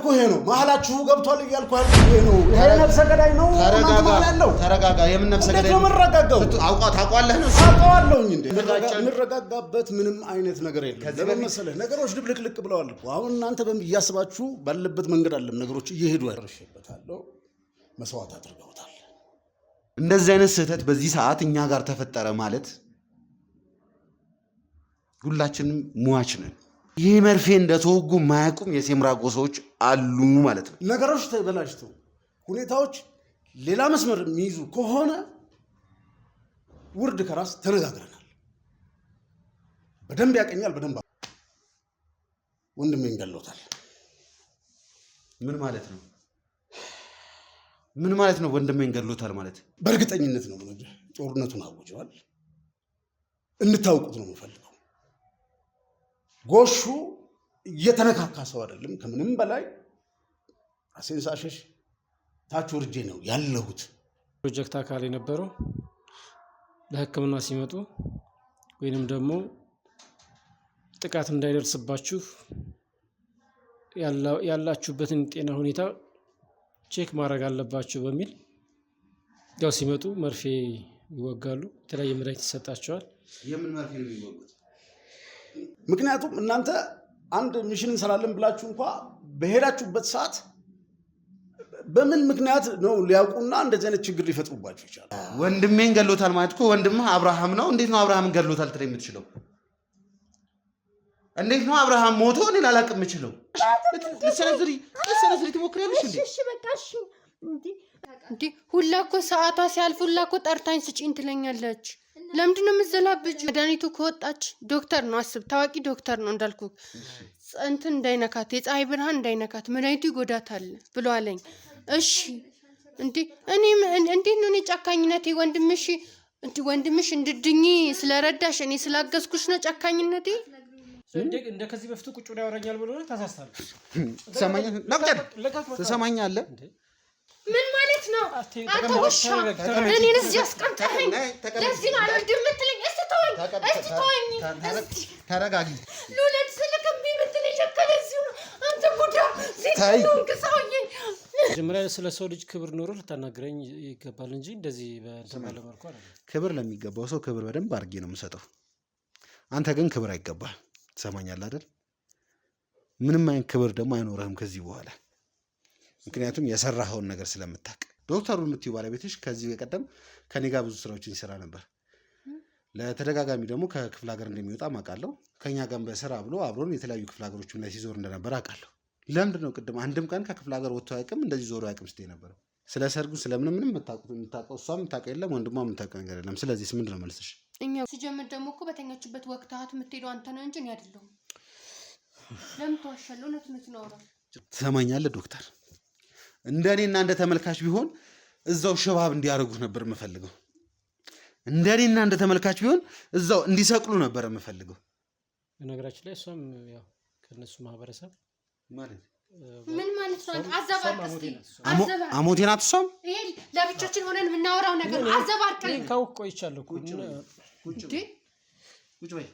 ይሄ ነው መሐላችሁ ገብቷል እያልኩ ይሄ ነው ይሄ ነፍሰ ገዳይ ነው ተረጋጋ የምን ነፍሰ ገዳይ ነው መረጋጋው ታውቃለህ ነው ታውቃለሁኝ እንዴ ምንረጋጋበት ምንም አይነት ነገር የለም ለምሳሌ ነገሮች ድብልቅልቅ ብለዋል እኮ አሁን እናንተ በሚያስባችሁ ባለበት መንገድ አይደለም ነገሮች እየሄዱ ያርሽበታለሁ መስዋዕት አድርገውታል እንደዚህ አይነት ስህተት በዚህ ሰዓት እኛ ጋር ተፈጠረ ማለት ሁላችንም ሙዋች ነን ይሄ መርፌ እንደተወጉ ማያቁም የሴምራጎ ሰዎች አሉ ማለት ነው ነገሮች ተበላሽተው ሁኔታዎች ሌላ መስመር የሚይዙ ከሆነ ውርድ ከራስ ተነጋግረናል በደንብ ያቀኛል በደንብ ወንድሜን ገሎታል ምን ማለት ነው ምን ማለት ነው ወንድሜን ገሎታል ማለት በእርግጠኝነት ነው ጦርነቱን አውጀዋል እንድታውቁት ነው የምፈልገው ጎሹ እየተነካካ ሰው አይደለም ከምንም በላይ ራሴን ሳሸሽ ታች ወርጄ ነው ያለሁት ፕሮጀክት አካል የነበረው ለሕክምና ሲመጡ ወይንም ደግሞ ጥቃት እንዳይደርስባችሁ ያላችሁበትን ጤና ሁኔታ ቼክ ማድረግ አለባችሁ በሚል ያው ሲመጡ መርፌ ይወጋሉ የተለያየ መድኃኒት ይሰጣቸዋል የምን መርፌ ነው የሚወጉት ምክንያቱም እናንተ አንድ ሚሽን እንሰራለን ብላችሁ እንኳን በሄዳችሁበት ሰዓት በምን ምክንያት ነው ሊያውቁና እንደዚህ አይነት ችግር ሊፈጥሩባችሁ ይችላል ወንድሜን ገሎታል ማለት እኮ ወንድምህ አብርሃም ነው እንዴት ነው አብርሃምን ገሎታል ትለኝ የምትችለው እንዴት ነው አብርሃም ሞቶ እኔ ላላቅም የምችለው ለሰነዝሪ ትሞክሪያለሽ እንዴ እሺ በቃ እሺ እንዴ ሁላ እኮ ሰዓቷ ሲያልፍ ሁላ እኮ ጠርታኝ ስጪኝ ትለኛለች ለምንድን ነው የምትዘላብጅ መድኃኒቱ ከወጣች ዶክተር ነው አስብ ታዋቂ ዶክተር ነው እንዳልኩ እንትን እንዳይነካት የፀሐይ ብርሃን እንዳይነካት መድኃኒቱ ይጎዳታል ብሎ አለኝ እሺ እንዴ እኔ እንዴት ነው ጨካኝነቴ ወንድምሽ እንድድኝ ስለረዳሽ እኔ ስላገዝኩሽ ነው ጨካኝነቴ እንደ ከዚህ በፊት ቁጭ ብሎ ያወራኛል ብሎ ተሳስታል ትሰማኛለህ ምን ማለት ነው አንተ ውሻ እኔን እዚህ አስቀምጠኸኝ ለዚህ ነው አልወድም የምትለኝ እስቲ ተወኝ ተረጋጊ ሉለት ስልክም ቢምትለኝ ሸከለዚሁ ነው አንተ ጉዳ ሴትሉን ክሳውኝ መጀመሪያ ስለ ሰው ልጅ ክብር ኖሮ ልታናግረኝ ይገባል እንጂ እንደዚህ በተባለ መልኩ አይደለም ክብር ለሚገባው ሰው ክብር በደንብ አድርጌ ነው የምሰጠው አንተ ግን ክብር አይገባህ ትሰማኛለህ አይደል ምንም አይነት ክብር ደግሞ አይኖርህም ከዚህ በኋላ ምክንያቱም የሰራኸውን ነገር ስለምታውቅ ዶክተሩ የምትይው ባለቤትሽ ከዚህ በቀደም ከኔ ጋር ብዙ ስራዎችን ይሰራ ነበር ለተደጋጋሚ ደግሞ ከክፍለ ሀገር እንደሚወጣ አውቃለሁ ከኛ ጋር በስራ ብሎ አብሮን የተለያዩ ክፍለ ሀገሮችም ላይ ሲዞር እንደነበር አውቃለሁ ለምንድን ነው ቅድም አንድም ቀን ከክፍለ ሀገር ወጥቶ አያውቅም እንደዚህ ዞሮ አያውቅም ስትይ ነበረው ስለ ሰርጉ ስለምንም የምታውቀው እሷም የምታውቀው የለም ወንድሟም የምታውቀው ነገር የለም ስለዚህ ምንድን ነው መልስሽ እኛ ሲጀምር ደግሞ እኮ በተኛችበት ወቅታት የምትሄደው አንተ ነህ እንጂ እኔ አይደለሁም ለምን ተዋሻለሁ እውነት ነው ትሰማኛለህ ዶክተር እንደኔና እንደ ተመልካች ቢሆን እዛው ሸባብ እንዲያደርጉት ነበር የምፈልገው እንደኔና እንደ ተመልካች ቢሆን እዛው እንዲሰቅሉ ነበር የምፈልገው ነገራችን ላይ እሷም ያው ከነሱ ማህበረሰብ ማለት ምን ማለት ነው አዘባርቀስቲ አሞቴናት እሷም ይሄ ለብቻችን ሆነን የምናወራው ነገር አዘባርቀኝ ካውቅ ቆይቻለሁ ቁጭ በይ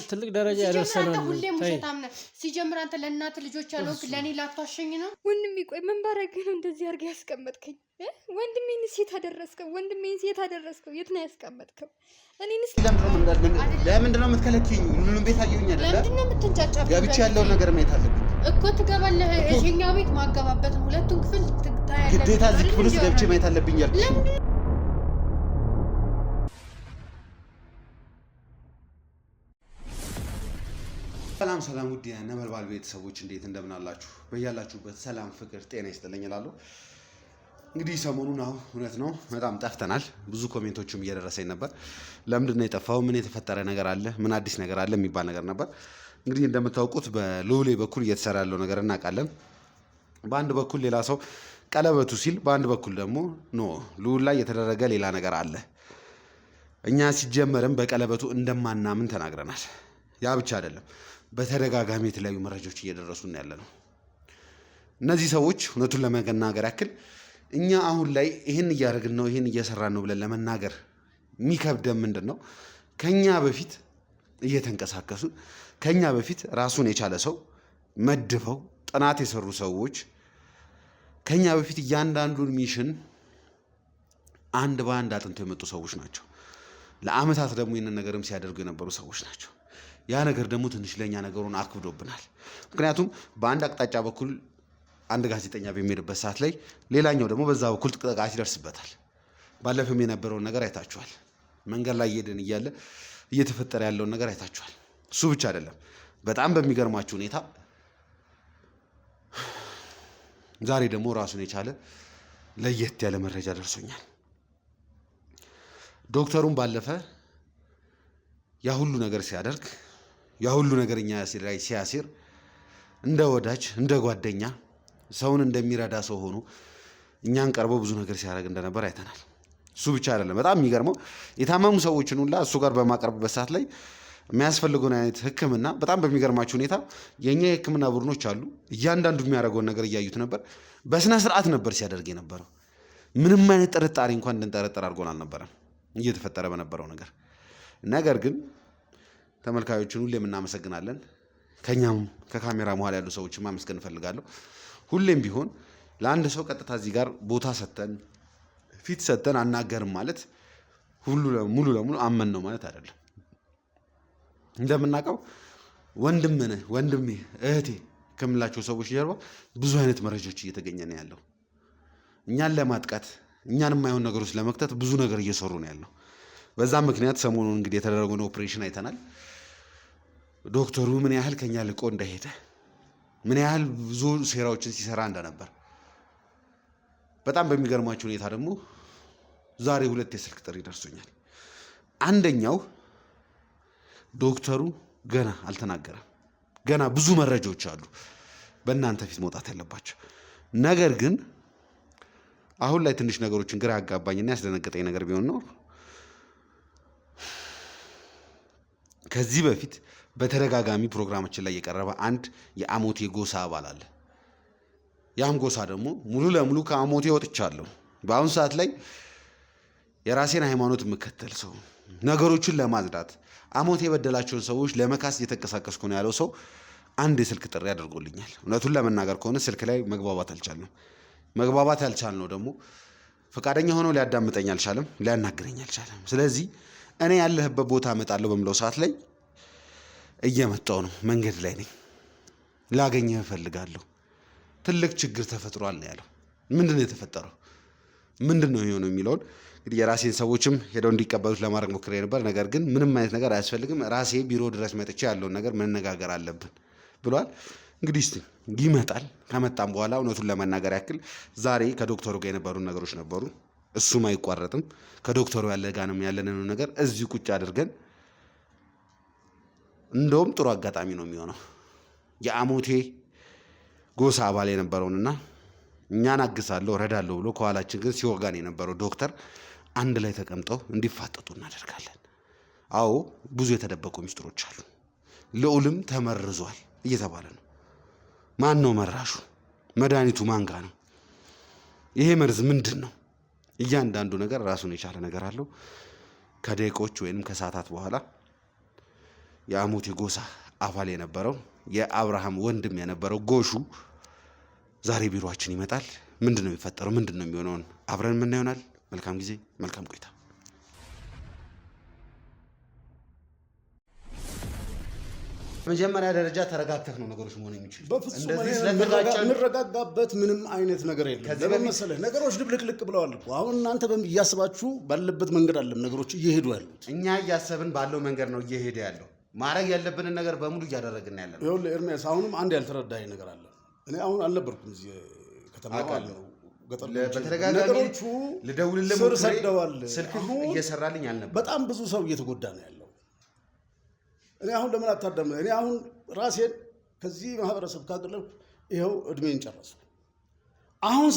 ትልቅ ደረጃ ያደርሰናል ሁሌም ውሸታም ነህ ሲጀምር አንተ ለእናት ልጆች ያለው ለኔ ላታሸኝ ነው ወንድሜ ቆይ ምን ባረግ ነው እንደዚህ አድርገህ ያስቀመጥከኝ ወንድሜን ሴት አደረስከው የት ነው ያስቀመጥከው እኔንስ ለምንድን ነው የምትከለኪኝ ሁሉንም ቤት አየሁኝ አይደል ለምንድን ነው የምትንጫጫው ገብቼ ያለውን ነገር ማየት አለብኝ እኮ ትገባለህ እኛው ቤት ማገባበት ሁለቱን ክፍል ታያለህ ግዴታ እዚህ ክፍል ውስጥ ገብቼ ማየት አለብኝ ያልኩሽ ሰላም ውድ የነበልባል ቤተሰቦች እንዴት እንደምን አላችሁ በያላችሁበት ሰላም ፍቅር ጤና ይስጥልኝ እላለሁ እንግዲህ ሰሞኑን እውነት ነው በጣም ጠፍተናል ብዙ ኮሜንቶችም እየደረሰኝ ነበር ለምንድን ነው የጠፋው ምን የተፈጠረ ነገር አለ ምን አዲስ ነገር አለ የሚባል ነገር ነበር እንግዲህ እንደምታውቁት በሎሌ በኩል እየተሰራ ያለው ነገር እናውቃለን በአንድ በኩል ሌላ ሰው ቀለበቱ ሲል በአንድ በኩል ደግሞ ሉል ላይ የተደረገ ሌላ ነገር አለ እኛ ሲጀመርም በቀለበቱ እንደማናምን ተናግረናል ያ ብቻ አይደለም በተደጋጋሚ የተለያዩ መረጃዎች እየደረሱን ያለ ነው እነዚህ ሰዎች እውነቱን ለመናገር ያክል እኛ አሁን ላይ ይሄን እያደረግን ነው ይሄን እየሰራን ነው ብለን ለመናገር የሚከብደን ምንድነው ከኛ በፊት እየተንቀሳቀሱ ከኛ በፊት ራሱን የቻለ ሰው መድፈው ጥናት የሰሩ ሰዎች ከኛ በፊት እያንዳንዱን ሚሽን አንድ በአንድ አጥንተው የመጡ ሰዎች ናቸው። ለአመታት ደግሞ ይህንን ነገርም ሲያደርጉ የነበሩ ሰዎች ናቸው። ያ ነገር ደግሞ ትንሽ ለኛ ነገሩን አክብዶብናል። ምክንያቱም በአንድ አቅጣጫ በኩል አንድ ጋዜጠኛ በሚሄድበት ሰዓት ላይ ሌላኛው ደግሞ በዛ በኩል ጥቃት ይደርስበታል። ባለፈም የነበረውን ነገር አይታችኋል። መንገድ ላይ እየሄድን እያለ እየተፈጠረ ያለውን ነገር አይታችኋል። እሱ ብቻ አይደለም። በጣም በሚገርማችሁ ሁኔታ ዛሬ ደግሞ ራሱን የቻለ ለየት ያለ መረጃ ደርሶኛል። ዶክተሩን ባለፈ ያ ሁሉ ነገር ሲያደርግ ያ ሁሉ ነገር እኛ ላይ ሲያሲር እንደ ወዳጅ እንደ ጓደኛ ሰውን እንደሚረዳ ሰው ሆኖ እኛን ቀርቦ ብዙ ነገር ሲያደርግ እንደነበር አይተናል። እሱ ብቻ አይደለም። በጣም የሚገርመው የታመሙ ሰዎችን ሁላ እሱ ጋር በማቀርብበት ሰዓት ላይ የሚያስፈልገውን አይነት ሕክምና በጣም በሚገርማችሁ ሁኔታ የኛ የሕክምና ቡድኖች አሉ። እያንዳንዱ የሚያደርገውን ነገር እያዩት ነበር። በስነ ስርዓት ነበር ሲያደርግ የነበረው። ምንም አይነት ጥርጣሬ እንኳን እንድንጠረጠር አድርጎን አልነበረም እየተፈጠረ በነበረው ነገር። ነገር ግን ተመልካዮችን ሁሌም እናመሰግናለን። ከኛም ከካሜራ መሀል ያሉ ሰዎችን ማመስገን እፈልጋለሁ። ሁሌም ቢሆን ለአንድ ሰው ቀጥታ እዚህ ጋር ቦታ ሰተን ፊት ሰተን አናገርም ማለት ሙሉ ለሙሉ አመን ነው ማለት አይደለም። እንደምናውቀው ወንድሜ እህቴ ከምላቸው ሰዎች ጀርባ ብዙ አይነት መረጃዎች እየተገኘ ነው ያለው። እኛን ለማጥቃት እኛን የማይሆን ነገሮች ለመክተት ብዙ ነገር እየሰሩ ነው ያለው። በዛም ምክንያት ሰሞኑን እንግዲህ የተደረገውን ኦፕሬሽን አይተናል። ዶክተሩ ምን ያህል ከኛ ልቆ እንደሄደ ምን ያህል ብዙ ሴራዎችን ሲሰራ እንደነበር በጣም በሚገርማችሁ ሁኔታ ደግሞ ዛሬ 2 የስልክ ጥሪ ደርሶኛል። አንደኛው ዶክተሩ ገና አልተናገረም። ገና ብዙ መረጃዎች አሉ በእናንተ ፊት መውጣት ያለባቸው። ነገር ግን አሁን ላይ ትንሽ ነገሮችን ግራ ያጋባኝና ያስደነገጠኝ ነገር ቢሆን ነው ከዚህ በፊት በተደጋጋሚ ፕሮግራማችን ላይ የቀረበ አንድ የአሞቴ ጎሳ አባል አለ። ያም ጎሳ ደግሞ ሙሉ ለሙሉ ከአሞቴ ወጥቻለሁ፣ በአሁኑ ሰዓት ላይ የራሴን ሃይማኖት የምከተል ሰው፣ ነገሮችን ለማጽዳት አሞቴ የበደላቸውን ሰዎች ለመካስ እየተንቀሳቀስኩ ነው ያለው ሰው አንድ የስልክ ጥሪ አድርጎልኛል። እውነቱን ለመናገር ከሆነ ስልክ ላይ መግባባት አልቻልንም። መግባባት ያልቻልነው ደግሞ ፈቃደኛ ሆኖ ሊያዳምጠኝ አልቻለም፣ ሊያናግረኝ አልቻለም። ስለዚህ እኔ ያለህበት ቦታ እመጣለሁ በምለው ሰዓት ላይ እየመጣሁ ነው፣ መንገድ ላይ ነኝ፣ ላገኘህ እፈልጋለሁ፣ ትልቅ ችግር ተፈጥሯል ነው ያለው። ምንድን ነው የተፈጠረው? ምንድን ነው የሆነው የሚለውን እንግዲህ የራሴን ሰዎችም ሄደው እንዲቀበሉት ለማድረግ ሞክሬ ነበር። ነገር ግን ምንም አይነት ነገር አያስፈልግም፣ ራሴ ቢሮ ድረስ መጥቼ ያለውን ነገር መነጋገር አለብን ብሏል። እንግዲህ እስቲ ይመጣል። ከመጣም በኋላ እውነቱን ለመናገር ያክል ዛሬ ከዶክተሩ ጋር የነበሩ ነገሮች ነበሩ። እሱም አይቋረጥም። ከዶክተሩ ያለንን ነገር እዚሁ ቁጭ አድርገን እንደውም ጥሩ አጋጣሚ ነው የሚሆነው የአሞቴ ጎሳ አባል የነበረውንና እኛን አግሳለሁ ረዳለሁ ብሎ ከኋላችን ግን ሲወጋን የነበረው ዶክተር አንድ ላይ ተቀምጠው እንዲፋጠጡ እናደርጋለን። አዎ ብዙ የተደበቁ ሚስጥሮች አሉ። ልዑልም ተመርዟል እየተባለ ነው። ማን ነው መራሹ? መድኃኒቱ ማን ጋ ነው? ይሄ መርዝ ምንድን ነው? እያንዳንዱ ነገር ራሱን የቻለ ነገር አለው። ከደቂቆች ወይንም ከሰዓታት በኋላ የአሞቴ ጎሳ አባል የነበረው የአብርሃም ወንድም የነበረው ጎሹ ዛሬ ቢሮአችን ይመጣል። ምንድን ነው የሚፈጠረው? ምንድን ነው የሚሆነውን አብረን ምን ይሆናል። መልካም ጊዜ፣ መልካም ቆይታ። መጀመሪያ ደረጃ ተረጋግተህ ነው ነገሮች መሆን የሚችሉ። በፍጹም እንረጋጋበት ምንም አይነት ነገር የለም። ለምን መሰለህ ነገሮች ድብልቅልቅ ብለዋል እኮ። አሁን እናንተ እያስባችሁ ባለበት መንገድ አለም ነገሮች እየሄዱ ያሉት። እኛ እያሰብን ባለው መንገድ ነው እየሄደ ያለው። ማድረግ ያለብንን ነገር በሙሉ እያደረግን ያለ ነው። ይኸውልህ ኤርሚያስ፣ አሁንም አንድ ያልተረዳኸኝ ነገር አለ። እኔ አሁን አልነበርኩም እዚህ ከተማ አለው ገጠር ነገሮቹ ልደውልልህ ስር ሰደዋል። ስልክ እየሰራልኝ አልነበር። በጣም ብዙ ሰው እየተጎዳ ነው ያለው። እኔ አሁን ለምን አታዳምጥ? እኔ አሁን ራሴን ከዚህ ማህበረሰብ ካገለልኩ ይኸው እድሜን ጨረስኩ። አሁን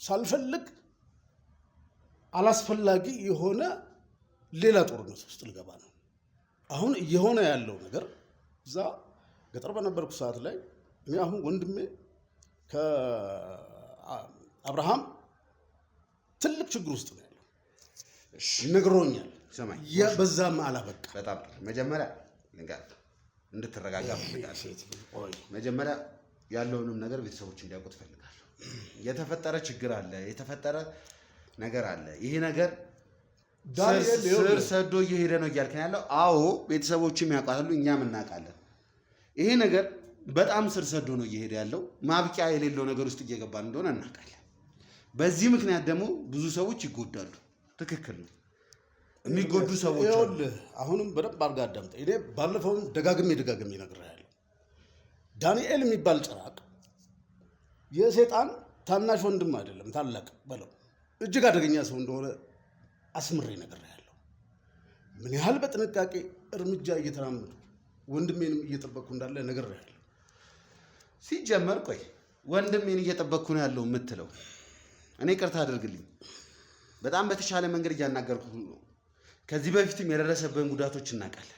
ሳልፈልግ አላስፈላጊ የሆነ ሌላ ጦርነት ውስጥ ልገባ ነው። አሁን እየሆነ ያለው ነገር እዛ ገጠር በነበርኩ ሰዓት ላይ እኔ አሁን ወንድሜ ከአብርሃም ትልቅ ችግር ውስጥ ነው ያለው ነግሮኛል። በዛም አላበቃ። በጣም መጀመሪያ ልንገርህ፣ እንድትረጋጋ ፈልጋለሁ። መጀመሪያ ያለውንም ነገር ቤተሰቦች እንዲያውቁት ፈልጋለሁ። የተፈጠረ ችግር አለ፣ የተፈጠረ ነገር አለ። ይሄ ነገር ስር ሰዶ እየሄደ ነው እያልከን ያለው? አዎ ቤተሰቦችም ያውቃሉ፣ እኛም እናውቃለን። ይሄ ነገር በጣም ስር ሰዶ ነው እየሄደ ያለው። ማብቂያ የሌለው ነገር ውስጥ እየገባን እንደሆነ እናውቃለን። በዚህ ምክንያት ደግሞ ብዙ ሰዎች ይጎዳሉ። ትክክል ነው። የሚጎዱ ሰዎች አሉ። አሁንም በደንብ አድርጋ አዳምጠ። እኔ ባለፈውም ደጋግሜ እነግርሃለሁ። ዳንኤል የሚባል ጭራቅ የሰይጣን ታናሽ ወንድም አይደለም ታላቅ በለው፣ እጅግ አደገኛ ሰው እንደሆነ አስምሬ እነግርሃለሁ። ምን ያህል በጥንቃቄ እርምጃ እየተራመዱ ወንድሜንም እየጠበቅኩ እንዳለ እነግርሃለሁ። ሲጀመር ቆይ ወንድሜን እየጠበቅኩ ነው ያለው የምትለው? እኔ ይቅርታ አድርግልኝ፣ በጣም በተሻለ መንገድ እያናገርኩ ነው። ከዚህ በፊትም የደረሰብን ጉዳቶች እናውቃለን።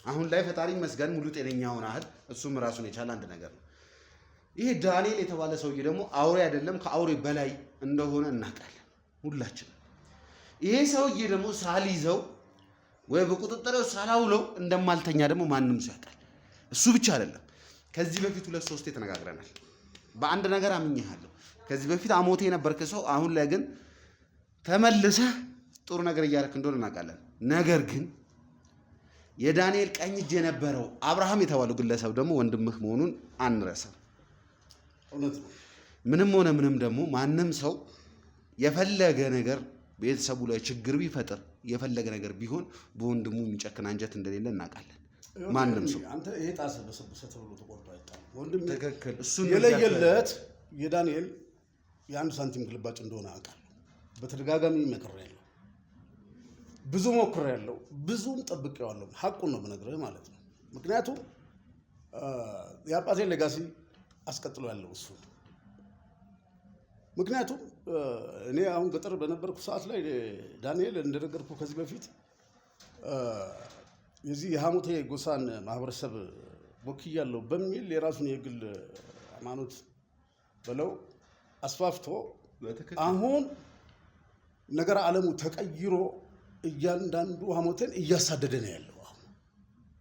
አሁን ላይ ፈጣሪ ይመስገን ሙሉ ጤነኛ ሆነሃል። እሱም ራሱን የቻለ አንድ ነገር ነው። ይሄ ዳንኤል የተባለ ሰውዬ ደግሞ አውሬ አይደለም ከአውሬ በላይ እንደሆነ እናውቃለን ሁላችንም። ይሄ ሰውዬ ደግሞ ሳልይዘው ወይ በቁጥጥሬው ሳላውለው እንደማልተኛ ደግሞ ማንም ሰው ያውቃል። እሱ ብቻ አይደለም፣ ከዚህ በፊት 2-3 ተነጋግረናል። በአንድ ነገር አምኜሃለሁ። ከዚህ በፊት አሞቴ የነበርክ ሰው አሁን ላይ ግን ተመልሰህ ጥሩ ነገር እያደረክ እንደሆነ እናውቃለን። ነገር ግን የዳንኤል ቀኝ እጅ የነበረው አብርሃም የተባለው ግለሰብ ደግሞ ወንድምህ መሆኑን አንረሳም። ምንም ሆነ ምንም ደግሞ ማንም ሰው የፈለገ ነገር ቤተሰቡ ላይ ችግር ቢፈጥር የፈለገ ነገር ቢሆን በወንድሙ የሚጨክን አንጀት እንደሌለ እናውቃለን። ማንም ሰው አንተ ይሄ ጣሰ በሰበሰ ተብሎ ተቆርጦ አይጣል። ወንድም ትክክል። እሱ የለየለት የዳንኤል የአንድ ሳንቲም ግልባጭ እንደሆነ አውቃለሁ። በተደጋጋሚ መክሬያለሁ፣ ብዙ ሞክሬያለሁ፣ ብዙም ጠብቄዋለሁ። ሐቁን ነው የምነግርህ ማለት ነው። ምክንያቱም የአባቴን ሌጋሲ አስቀጥሎ ያለው እሱ። ምክንያቱም እኔ አሁን ገጠር በነበርኩ ሰዓት ላይ ዳንኤል እንደነገርኩ ከዚህ በፊት የዚህ የሐሞቴ ጎሳን ማህበረሰብ ወክያለሁ በሚል የራሱን የግል ሃይማኖት ብለው አስፋፍቶ አሁን ነገር ዓለሙ ተቀይሮ እያንዳንዱ ሐሞቴን እያሳደደ ነው ያለው።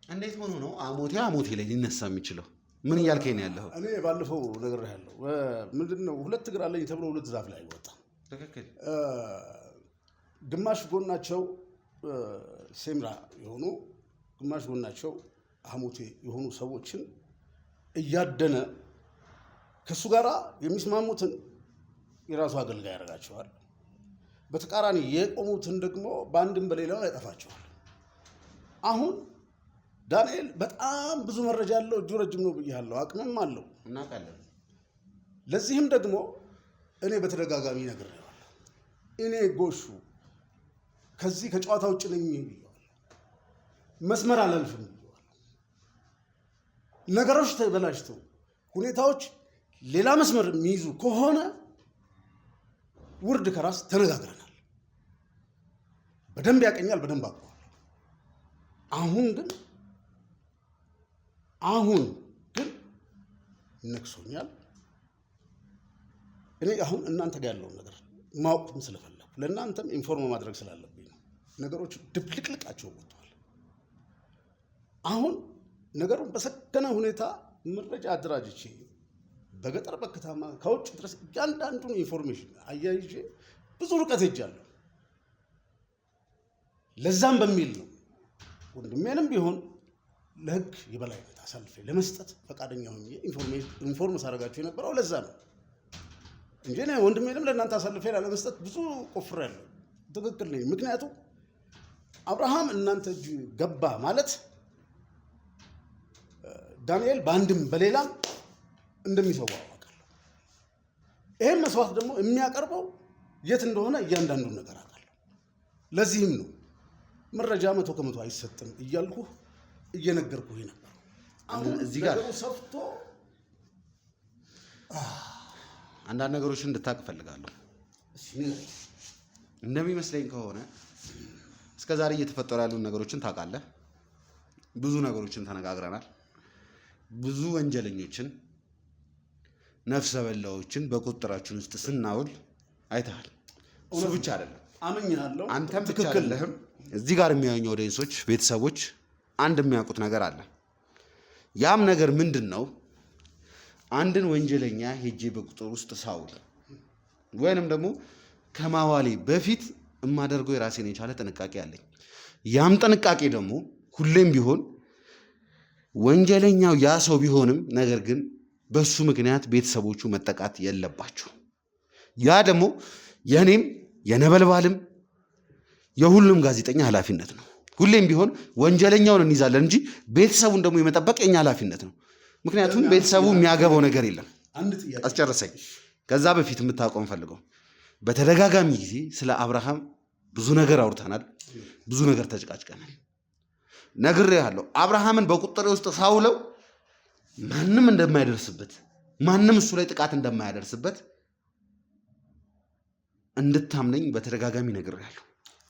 እንዴት ሆኖ ነው ሐሞቴ ላይ ሊነሳ የሚችለው? ምን እያልከኝ ነው ያለው? እኔ ባለፈው ነገር ያለው ምንድነው 2 እግር አለኝ ተብሎ 2 ዛፍ ላይ ወጣ። ትክክል። ግማሽ ጎናቸው ሴምራ የሆኑ ግማሽ ጎናቸው ሐሞቴ የሆኑ ሰዎችን እያደነ ከሱ ጋራ የሚስማሙትን የራሱ አገልጋይ ያደርጋቸዋል። በተቃራኒ የቆሙትን ደግሞ በአንድም በሌላው ያጠፋቸዋል። አሁን ዳንኤል በጣም ብዙ መረጃ አለው፣ እጁ ረጅም ነው ብያለሁ፣ አቅምም አለው እናውቃለን። ለዚህም ደግሞ እኔ በተደጋጋሚ ነግሬዋለሁ። እኔ ጎሹ ከዚህ ከጨዋታ ውጭ ነኝ ብየዋለሁ። መስመር አላልፍም ብየዋለሁ። ነገሮች ተበላሽተው ሁኔታዎች ሌላ መስመር የሚይዙ ከሆነ ውርድ ከራስ ተነጋግረናል። በደንብ ያቀኛል፣ በደንብ አውቀዋለሁ። አሁን ግን ነክሶኛል። እኔ አሁን እናንተ ጋር ያለውን ነገር ማወቅም ስለፈለኩ ለእናንተም ኢንፎርም ማድረግ ስላለብኝ ነው። ነገሮች ድብልቅልቃቸው ወጥተዋል። አሁን ነገሩን በሰከነ ሁኔታ መረጃ አደራጅቼ በገጠር በከተማ ከውጭ ድረስ እያንዳንዱን ኢንፎርሜሽን አያይዤ ብዙ ርቀት ሄጃለሁ። ለዛም በሚል ነው ወንድሜንም ቢሆን ለሕግ የበላይነት አሳልፌ ለመስጠት ፈቃደኛ ሆኜ ኢንፎርም ሳደርጋቸው የነበረው ለዛ ነው እንጂ እኔ ወንድሜንም ለእናንተ አሳልፌ ላለመስጠት ብዙ ቆፍሬያለሁ። ትክክል ነኝ። ምክንያቱም አብርሃም እናንተ እጅ ገባ ማለት ዳንኤል በአንድም በሌላም እንደሚሰዋው አውቃለሁ። ይሄን መስዋዕት ደግሞ የሚያቀርበው የት እንደሆነ እያንዳንዱን ነገር አውቃለሁ። ለዚህም ነው መረጃ 100% አይሰጥም እያልኩ እየነገርኩህ ነበር። አሁን እዚህ ጋር ሰፍቶ አንዳንድ ነገሮችን እንድታውቅ እፈልጋለሁ። እንደሚመስለኝ ከሆነ እስከዛሬ እየተፈጠሩ ያሉ ነገሮችን ታውቃለህ። ብዙ ነገሮችን ተነጋግረናል። ብዙ ወንጀለኞችን ነፍሰ በላዎችን በቁጥጥራችን ውስጥ ስናውል አይተሃል። እሱ ብቻ አይደለም፣ አምኛለሁ። አንተም ብቻ አይደለህም። እዚህ ጋር የሚያዩኝ ኦዲየንሶች፣ ቤተሰቦች አንድ የሚያውቁት ነገር አለ። ያም ነገር ምንድነው? አንድን ወንጀለኛ ሄጄ በቁጥር ውስጥ ሳውል ወይንም ደግሞ ከማዋሌ በፊት የማደርገው የራሴን የቻለ ጥንቃቄ አለኝ። ያም ጥንቃቄ ደግሞ ሁሌም ቢሆን ወንጀለኛው ያ ሰው ቢሆንም ነገር ግን በሱ ምክንያት ቤተሰቦቹ መጠቃት የለባቸው። ያ ደግሞ የኔም የነበልባልም የሁሉም ጋዜጠኛ ኃላፊነት ነው። ሁሌም ቢሆን ወንጀለኛውን እንይዛለን እንጂ ቤተሰቡን ደግሞ የመጠበቅ የኛ ኃላፊነት ነው። ምክንያቱም ቤተሰቡ የሚያገባው ነገር የለም። አስጨርሰኝ። ከዛ በፊት የምታውቀውን ፈልገው በተደጋጋሚ ጊዜ ስለ አብርሃም ብዙ ነገር አውርተናል፣ ብዙ ነገር ተጨቃጭቀናል። ነግሬሃለሁ። አብርሃምን በቁጥጥሬ ውስጥ ሳውለው ማንም እንደማይደርስበት፣ ማንም እሱ ላይ ጥቃት እንደማያደርስበት እንድታምነኝ በተደጋጋሚ ነግሬሃለሁ።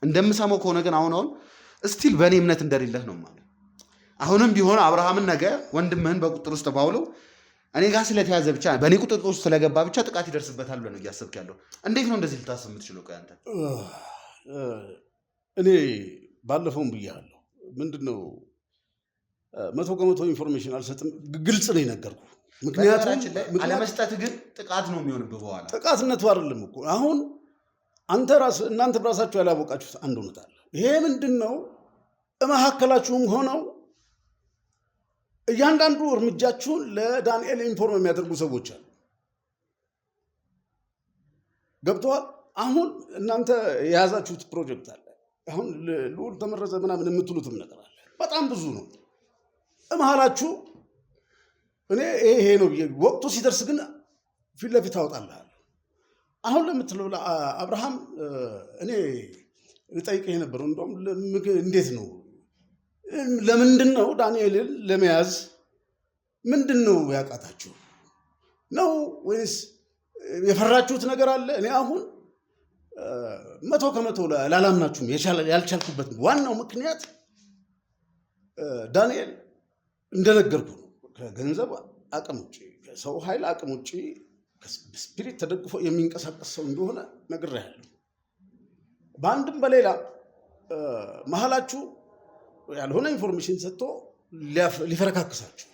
እንደምሰማው ከሆነ ግን አሁን እስቲል በእኔ እምነት እንደሌለህ ነው ማለት። አሁንም ቢሆን አብርሃምን ነገ ወንድምህን በቁጥር ውስጥ ባውለው እኔ ጋር ስለተያዘ ብቻ በእኔ ቁጥጥር ውስጥ ስለገባ ብቻ ጥቃት ይደርስበታል ብለህ ነው እያሰብክ ያለው። እንዴት ነው እንደዚህ ልታስብ የምትችለው? ቆይ አንተ እኔ ባለፈውም ብያለሁ። ምንድነው 100% ኢንፎርሜሽን አልሰጥም፣ ግልጽ ነው የነገርኩህ። ምክንያቱም አለመስጠት ግን ጥቃት ነው የሚሆንብህ። በኋላ ጥቃትነቱ አይደለም እኮ አሁን እናንተ በራሳችሁ ያላወቃችሁት አንድ እውነት አለ። ይሄ ምንድነው? መካከላችሁም ሆነው እያንዳንዱ እርምጃችሁን ለዳንኤል ኢንፎርም የሚያደርጉ ሰዎች አሉ። ገብተዋል። አሁን እናንተ የያዛችሁት ፕሮጀክት አለ። አሁን ልዑል ተመረዘ ምናምን የምትሉትም ነገር አለ። በጣም ብዙ ነው መሀላችሁ። እኔ ይሄ ነው ወቅቱ ሲደርስ ግን ፊት ለፊት አወጣልሃለሁ። አሁን ለምትለው አብርሃም እኔ ልጠይቅህ የነበረው እንደውም እንዴት ነው ለምንድን ነው ዳንኤልን ለመያዝ ምንድን ነው ያቃታችሁ ነው ወይስ የፈራችሁት ነገር አለ? እኔ አሁን 100% ላላምናችሁም ያልቻልኩበት ዋናው ምክንያት ዳንኤል እንደነገርኩ ነው። ከገንዘብ አቅም ውጭ፣ ከሰው ኃይል አቅም ውጭ ስፒሪት ተደግፎ የሚንቀሳቀስ ሰው እንደሆነ ነግሬሃለሁ። በአንድም በሌላ መሀላችሁ ያልሆነ ኢንፎርሜሽን ሰጥቶ ሊፈረካክሳችሁ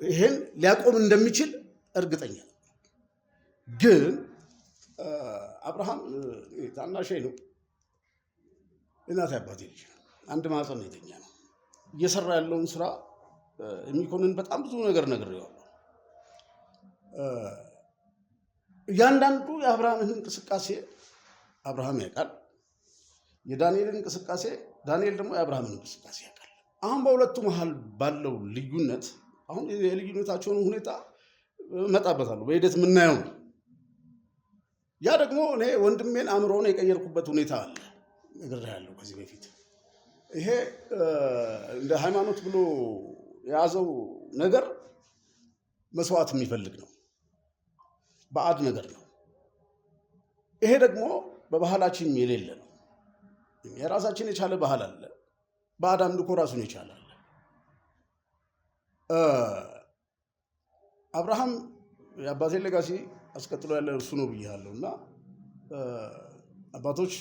ይሄን ሊያቆም እንደሚችል እርግጠኛ ነው። ግን አብርሃም ታናሼ ነው፣ እናቴ አባቴ ልጅ ነው። አንድ ማህፀን የተኛ ነው። እየሰራ ያለውን ስራ የሚኮንን በጣም ብዙ ነገር ነግሬዋለሁ። እያንዳንዱ የአብርሃምን እንቅስቃሴ አብርሃም ያውቃል። የዳንኤልን እንቅስቃሴ ዳንኤል ደግሞ የአብርሃምን እንቅስቃሴ ያውቃል። አሁን በሁለቱ መሀል ባለው ልዩነት አሁን የልዩነታቸውን ሁኔታ እመጣበታለሁ፣ በሂደት የምናየው ነው። ያ ደግሞ እኔ ወንድሜን አእምሮውን የቀየርኩበት ሁኔታ አለ፣ ነግሬሃለሁ ከዚህ በፊት። ይሄ እንደ ሃይማኖት ብሎ የያዘው ነገር መስዋዕት የሚፈልግ ነው፣ ባዕድ ነገር ነው። ይሄ ደግሞ በባህላችን የሌለ ነው። የራሳችን የቻለ ባህል አለ፣ ባዕድ አምልኮ ራሱን የቻለ አለ። አብርሃም የአባቴን ሌጋሲ አስቀጥሎ ያለ እርሱ ነው ብያለሁ እና አባቶች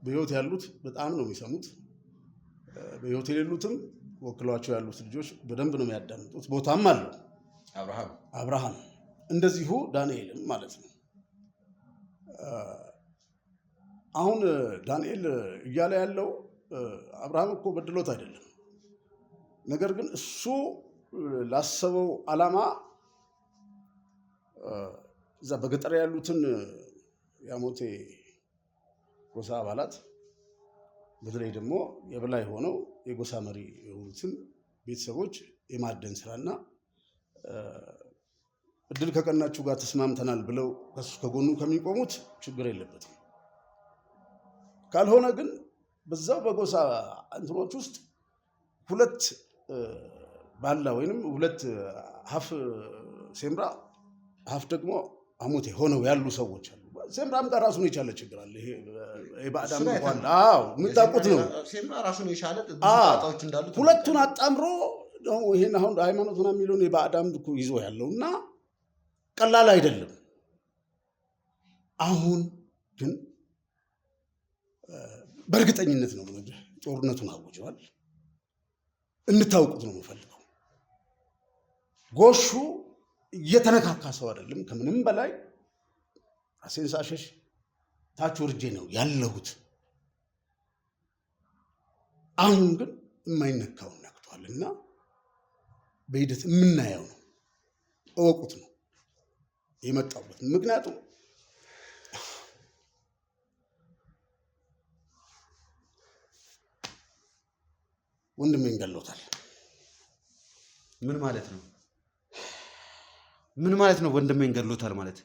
በህይወት ያሉት በጣም ነው የሚሰሙት፣ በህይወት የሌሉትም ወክሏቸው ያሉት ልጆች በደንብ ነው የሚያዳምጡት። ቦታም አለው አብርሃም እንደዚሁ ዳንኤልም ማለት ነው። አሁን ዳንኤል እያለ ያለው አብርሃም እኮ በድሎት አይደለም። ነገር ግን እሱ ላሰበው ዓላማ እዛ በገጠር ያሉትን የአሞቴ ጎሳ አባላት በተለይ ደግሞ የበላይ ሆነው የጎሳ መሪ የሆኑትን ቤተሰቦች የማደን ስራና እድል ከቀናችሁ ጋር ተስማምተናል ብለው ከሱ ከጎኑ ከሚቆሙት ችግር የለበትም። ካልሆነ ግን በዛው በጎሳ እንትኖች ውስጥ ሁለት ባላ ወይንም ሁለት ሀፍ ሴምራ ሀፍ ደግሞ አሞቴ ሆነው ያሉ ሰዎች አሉ። ሴምራም ጋር ራሱን የቻለ ችግር አለ። ይሄ የባዕዳም እንኳን የምታውቁት ነው። ሴምራ ራሱን የቻለ ጣጣዎች እንዳሉ ሁለቱን አጣምሮ ይሄን አሁን ሃይማኖት ምናምን የሚለውን የባዕዳም ይዞ ያለው እና ቀላል አይደለም። አሁን ግን በእርግጠኝነት ነው ጦርነቱን አውጀዋል። እንድታውቁት ነው የምፈልገው። ጎሹ እየተነካካ ሰው አይደለም። ከምንም በላይ ራሴን ሳሸሽ ታች ወርጄ ነው ያለሁት። አሁን ግን የማይነካውን ነክቷል እና በሂደት የምናየው ነው። እወቁት ነው የመጣሁበት። ምክንያቱም ወንድሜን ገሎታል። ምን ማለት ነው? ምን ማለት ነው? ወንድሜን ገሎታል ማለት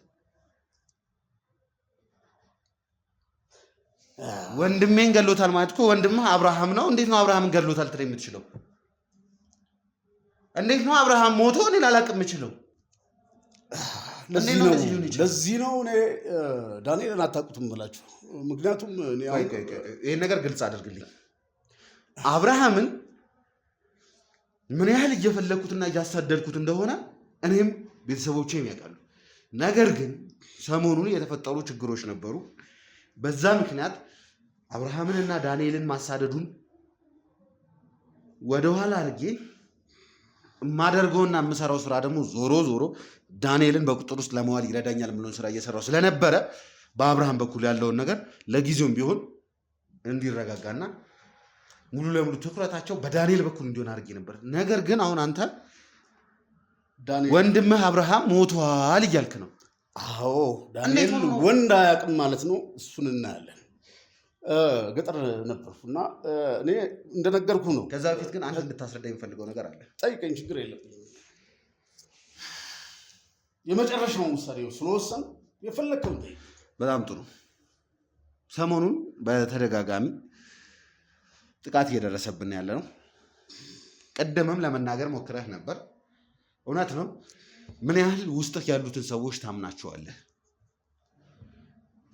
ወንድሜን ገሎታል ማለት እኮ ወንድምህ አብርሃም ነው። እንዴት ነው አብርሃምን ገሎታል ትለኝ የምትችለው? እንዴት ነው አብርሃም ሞቶ እኔን አላውቅም የምችለው? ለዚህ ነው እኔ ዳንኤልን አታውቁትም ብላችሁ። ምክንያቱም ይህን ነገር ግልጽ አድርግልኝ። አብርሃምን ምን ያህል እየፈለግኩትና እያሳደድኩት እንደሆነ እኔም ቤተሰቦቼም ያውቃሉ። ነገር ግን ሰሞኑን የተፈጠሩ ችግሮች ነበሩ። በዛ ምክንያት አብርሃምንና ዳንኤልን ማሳደዱን ወደኋላ አድርጌ የማደርገውና የምሰራው ስራ ደግሞ ዞሮ ዞሮ ዳንኤልን በቁጥር ውስጥ ለመዋል ይረዳኛል የምለውን ስራ እየሰራው ስለነበረ በአብርሃም በኩል ያለውን ነገር ለጊዜውም ቢሆን እንዲረጋጋና ሙሉ ለሙሉ ትኩረታቸው በዳንኤል በኩል እንዲሆን አድርጌ ነበር። ነገር ግን አሁን አንተ ወንድምህ አብርሃም ሞቷል እያልክ ነው። አዎ ዳንኤል ወንድ አያውቅም ማለት ነው። እሱን እናያለን። ገጠር ነበርኩና እኔ እንደነገርኩ ነው። ከዛ በፊት ግን አንድ እንድታስረዳ የሚፈልገው ነገር አለ። ጠይቀኝ፣ ችግር የለም። የመጨረሻውን ውሳኔ ስለወሰን የፈለግከው። በጣም ጥሩ። ሰሞኑን በተደጋጋሚ ጥቃት እየደረሰብን ያለ ነው። ቀደምም ለመናገር ሞክረህ ነበር። እውነት ነው። ምን ያህል ውስጥህ ያሉትን ሰዎች ታምናቸዋለህ?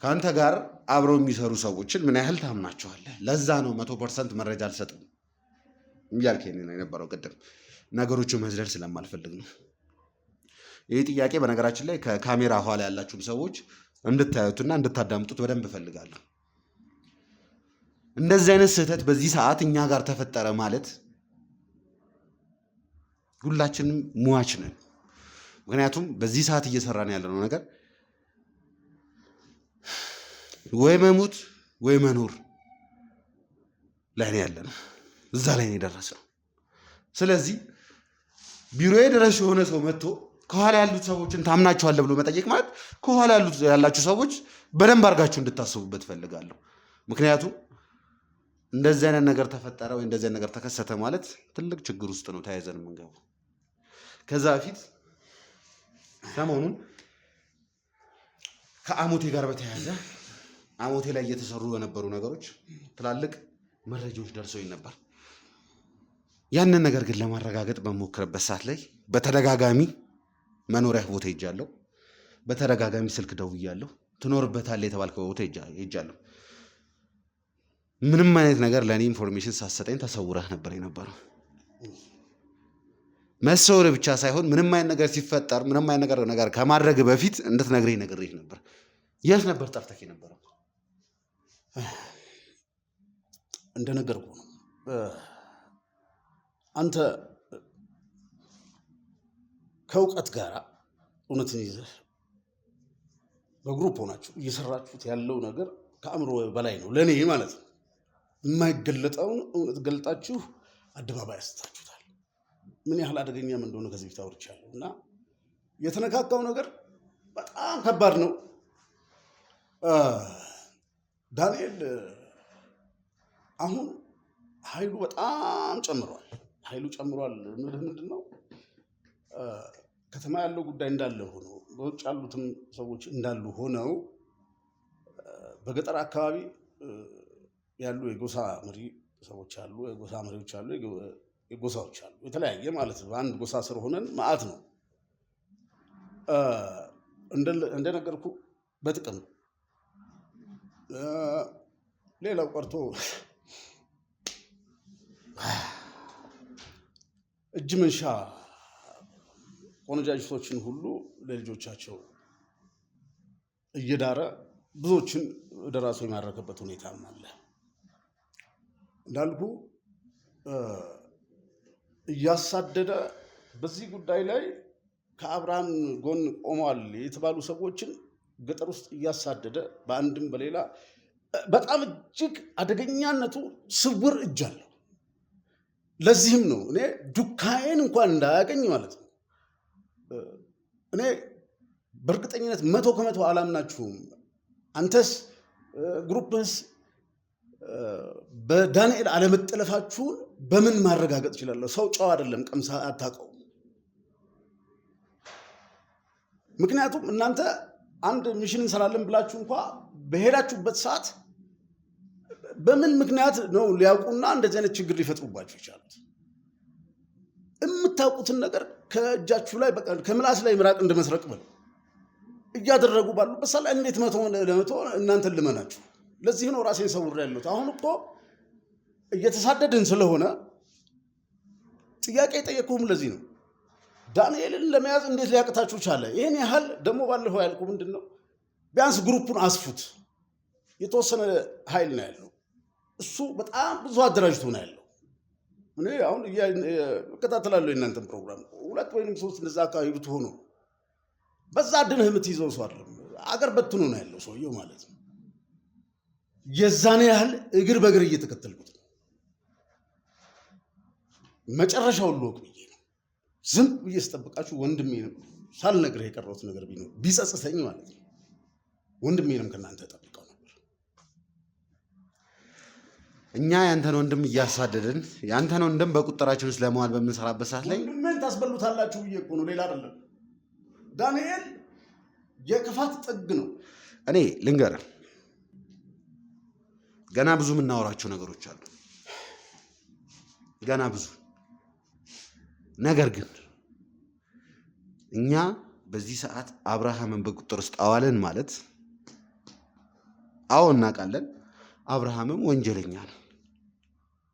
ከአንተ ጋር አብረው የሚሰሩ ሰዎችን ምን ያህል ታምናቸዋለህ? ለዛ ነው 100% መረጃ አልሰጥም እያልከኝ ነው የነበረው ቅድም። ነገሮችን መዝለል ስለማልፈልግ ነው። ይህ ጥያቄ በነገራችን ላይ ከካሜራ ኋላ ያላችሁም ሰዎች እንድታዩትና እንድታዳምጡት በደንብ እፈልጋለሁ። እንደዚህ አይነት ስህተት በዚህ ሰዓት እኛ ጋር ተፈጠረ ማለት ሁላችንም ሟች ነን። ምክንያቱም በዚህ ሰዓት እየሰራን ያለነው ነገር ወይ መሞት ወይ መኖር ላይ ነው ያለነው። እዛ ላይ ነው የደረስነው። ስለዚህ ቢሮዬ ድረስ የሆነ ሰው መጥቶ ከኋላ ያሉት ሰዎችን ታምናቸዋለህ ብሎ መጠየቅ ማለት ከኋላ ያላችሁ ሰዎች በደንብ አድርጋችሁ እንድታስቡበት እፈልጋለሁ። ምክንያቱም እንደዚህ አይነት ነገር ተፈጠረ ወይ እንደዚህ አይነት ነገር ተከሰተ ማለት ትልቅ ችግር ውስጥ ነው ተያይዘን የምንገባው። ከዛ በፊት ሰሞኑን ከአሞቴ ጋር በተያያዘ አሞቴ ላይ እየተሰሩ በነበሩ ነገሮች ትላልቅ መረጃዎች ደርሰውኝ ነበር። ያንን ነገር ግን ለማረጋገጥ በሞክረበት ሰዓት ላይ በተደጋጋሚ መኖሪያ ቦታ ሄጃለሁ። በተደጋጋሚ ስልክ ደውያለሁ። ትኖርበታለህ የተባልከው ቦታ ሄጃለሁ። ምንም አይነት ነገር ለእኔ ኢንፎርሜሽን ሳትሰጠኝ ተሰውረህ ነበር የነበረው። መሰወር ብቻ ሳይሆን ምንም አይነት ነገር ሲፈጠር ምንም አይነት ነገር ከማድረግ በፊት እንድትነግረኝ ነግሬህ ነበር። የት ነበር ጠፍተህ የነበረው? እንደነገርኩህ ነው። አንተ ከእውቀት ጋር እውነትን ይዘህ በግሩፕ ሆናችሁ እየሰራችሁት ያለው ነገር ከአእምሮ በላይ ነው ለእኔ ማለት ነው። የማይገለጠውን እውነት ገልጣችሁ አደባባይ አስታችሁታል። ምን ያህል አደገኛም እንደሆነ ከዚህ በፊት አውርቻለሁ እና የተነካካው ነገር በጣም ከባድ ነው። ዳንኤል አሁን ኃይሉ በጣም ጨምሯል። ኃይሉ ጨምሯል ምንድን ነው? ከተማ ያለው ጉዳይ እንዳለ ሆኖ በውጭ ያሉትም ሰዎች እንዳሉ ሆነው በገጠር አካባቢ ያሉ የጎሳ መሪ ሰዎች አሉ፣ የጎሳ መሪዎች አሉ፣ የጎሳዎች አሉ። የተለያየ ማለት ነው። አንድ ጎሳ ስር ሆነን መዓት ነው። እንደነገርኩ በጥቅም ሌላው ቀርቶ እጅ መንሻ ቆነጃጅቶችን ሁሉ ለልጆቻቸው እየዳረ ብዙዎችን ወደ ራሱ የማረከበት ሁኔታ አለ። እንዳልኩ እያሳደደ በዚህ ጉዳይ ላይ ከአብርሃም ጎን ቆመዋል የተባሉ ሰዎችን ገጠር ውስጥ እያሳደደ በአንድም በሌላ በጣም እጅግ አደገኛነቱ ስውር እጅ አለው። ለዚህም ነው እኔ ዱካዬን እንኳን እንዳያገኝ ማለት ነው። እኔ በእርግጠኝነት 100% አላምናችሁም። አንተስ ግሩፕስ በዳንኤል አለመጠለፋችሁን በምን ማረጋገጥ ይችላለሁ? ሰው ጨዋ አይደለም፣ ቀምሳ አታውቀው። ምክንያቱም እናንተ አንድ ሚሽን እንሰራለን ብላችሁ እንኳ በሄዳችሁበት ሰዓት በምን ምክንያት ነው ሊያውቁና እንደዚህ አይነት ችግር ሊፈጥሩባችሁ ይቻሉት? የምታውቁትን ነገር ከእጃችሁ ላይ በቃ ከምላስ ላይ ምራቅ እንደመስረቅ በል እያደረጉ ባሉበት ሰዓት እንዴት 100% እናንተን ልመናችሁ? ለዚህ ነው ራሴን ሰውሬ ያለሁት። አሁን እኮ እየተሳደድን ስለሆነ ጥያቄ ጠየቅኩም። ለዚህ ነው ዳንኤልን ለመያዝ እንዴት ሊያቅታችሁ ቻለ? ይህን ያህል ደግሞ ባለፈው ያልኩ ምንድን ነው ቢያንስ ግሩፑን አስፉት። የተወሰነ ኃይል ነው ያለው። እሱ በጣም ብዙ አደራጅቶ ነው ያለው። እኔ አሁን እከታተላለሁ የእናንተን ፕሮግራም 2 ወይም 3 እንደዛ አካባቢ ብትሆኑ በዛ ድንህ የምትይዘው ሰው አይደለም። አገር በትኖ ነው ያለው ሰውየው ማለት ነው። የዛኔ ያህል እግር በእግር እየተከተልኩት ነው። መጨረሻውን ልወቅ ብዬ ነው ዝም ብዬ ስጠብቃችሁ። ወንድሜ ነው ሳልነግርህ የቀረሁት ነገር ቢኖር ቢጸጽተኝ ማለት ነው ወንድሜንም ከእናንተ ጠብቀው ነበር። እኛ ያንተን ወንድም እያሳደድን ያንተን ወንድም በቁጥራችን ውስጥ ለመዋል በምንሰራበት ሰዓት ላይ ወንድሜን ታስበሉታላችሁ ብዬ እኮ ነው፣ ሌላ አይደለም። ዳንኤል የክፋት ጥግ ነው። እኔ ልንገርህ ገና ብዙ የምናወራቸው ነገሮች አሉ፣ ገና ብዙ። ነገር ግን እኛ በዚህ ሰዓት አብርሃምን በቁጥር ውስጥ አዋለን ማለት አዎ እናውቃለን፣ አብርሃምም ወንጀለኛ ነው፣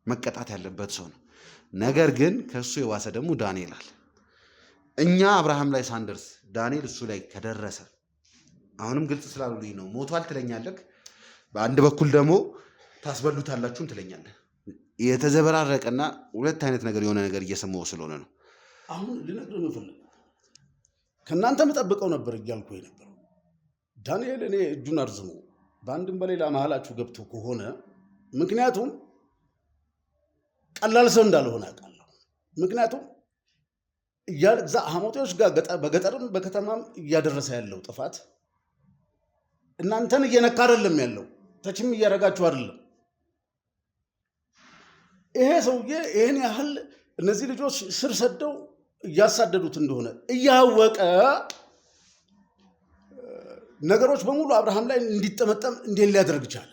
መቀጣት ያለበት ሰው ነው። ነገር ግን ከሱ የዋሰ ደግሞ ዳንኤል አለ። እኛ አብርሃም ላይ ሳንደርስ ዳንኤል እሱ ላይ ከደረሰ አሁንም ግልጽ ስላሉልኝ ነው ሞቷል ትለኛለህ፣ በአንድ በኩል ደግሞ ታስበሉታላችሁም ትለኛለህ። የተዘበራረቀና ሁለት አይነት ነገር የሆነ ነገር እየሰማው ስለሆነ ነው። አሁን ልነግርህ የምፈልገው ከእናንተ የምጠብቀው ነበር እያልኩ የነበረው ዳንኤል እኔ እጁን አርዝሞ በአንድም በሌላ መሀላችሁ ገብቶ ከሆነ ምክንያቱም ቀላል ሰው እንዳልሆነ አውቃለሁ። ምክንያቱም እዛ ሐሞቴዎች ጋር በገጠርም በከተማም እያደረሰ ያለው ጥፋት እናንተን እየነካ አይደለም ያለው፣ ተችም እያደረጋችሁ አይደለም። ይሄ ሰውዬ ይህን ያህል እነዚህ ልጆች ስር ሰደው እያሳደዱት እንደሆነ እያወቀ ነገሮች በሙሉ አብርሃም ላይ እንዲጠመጠም እንዴት ሊያደርግ ቻለ?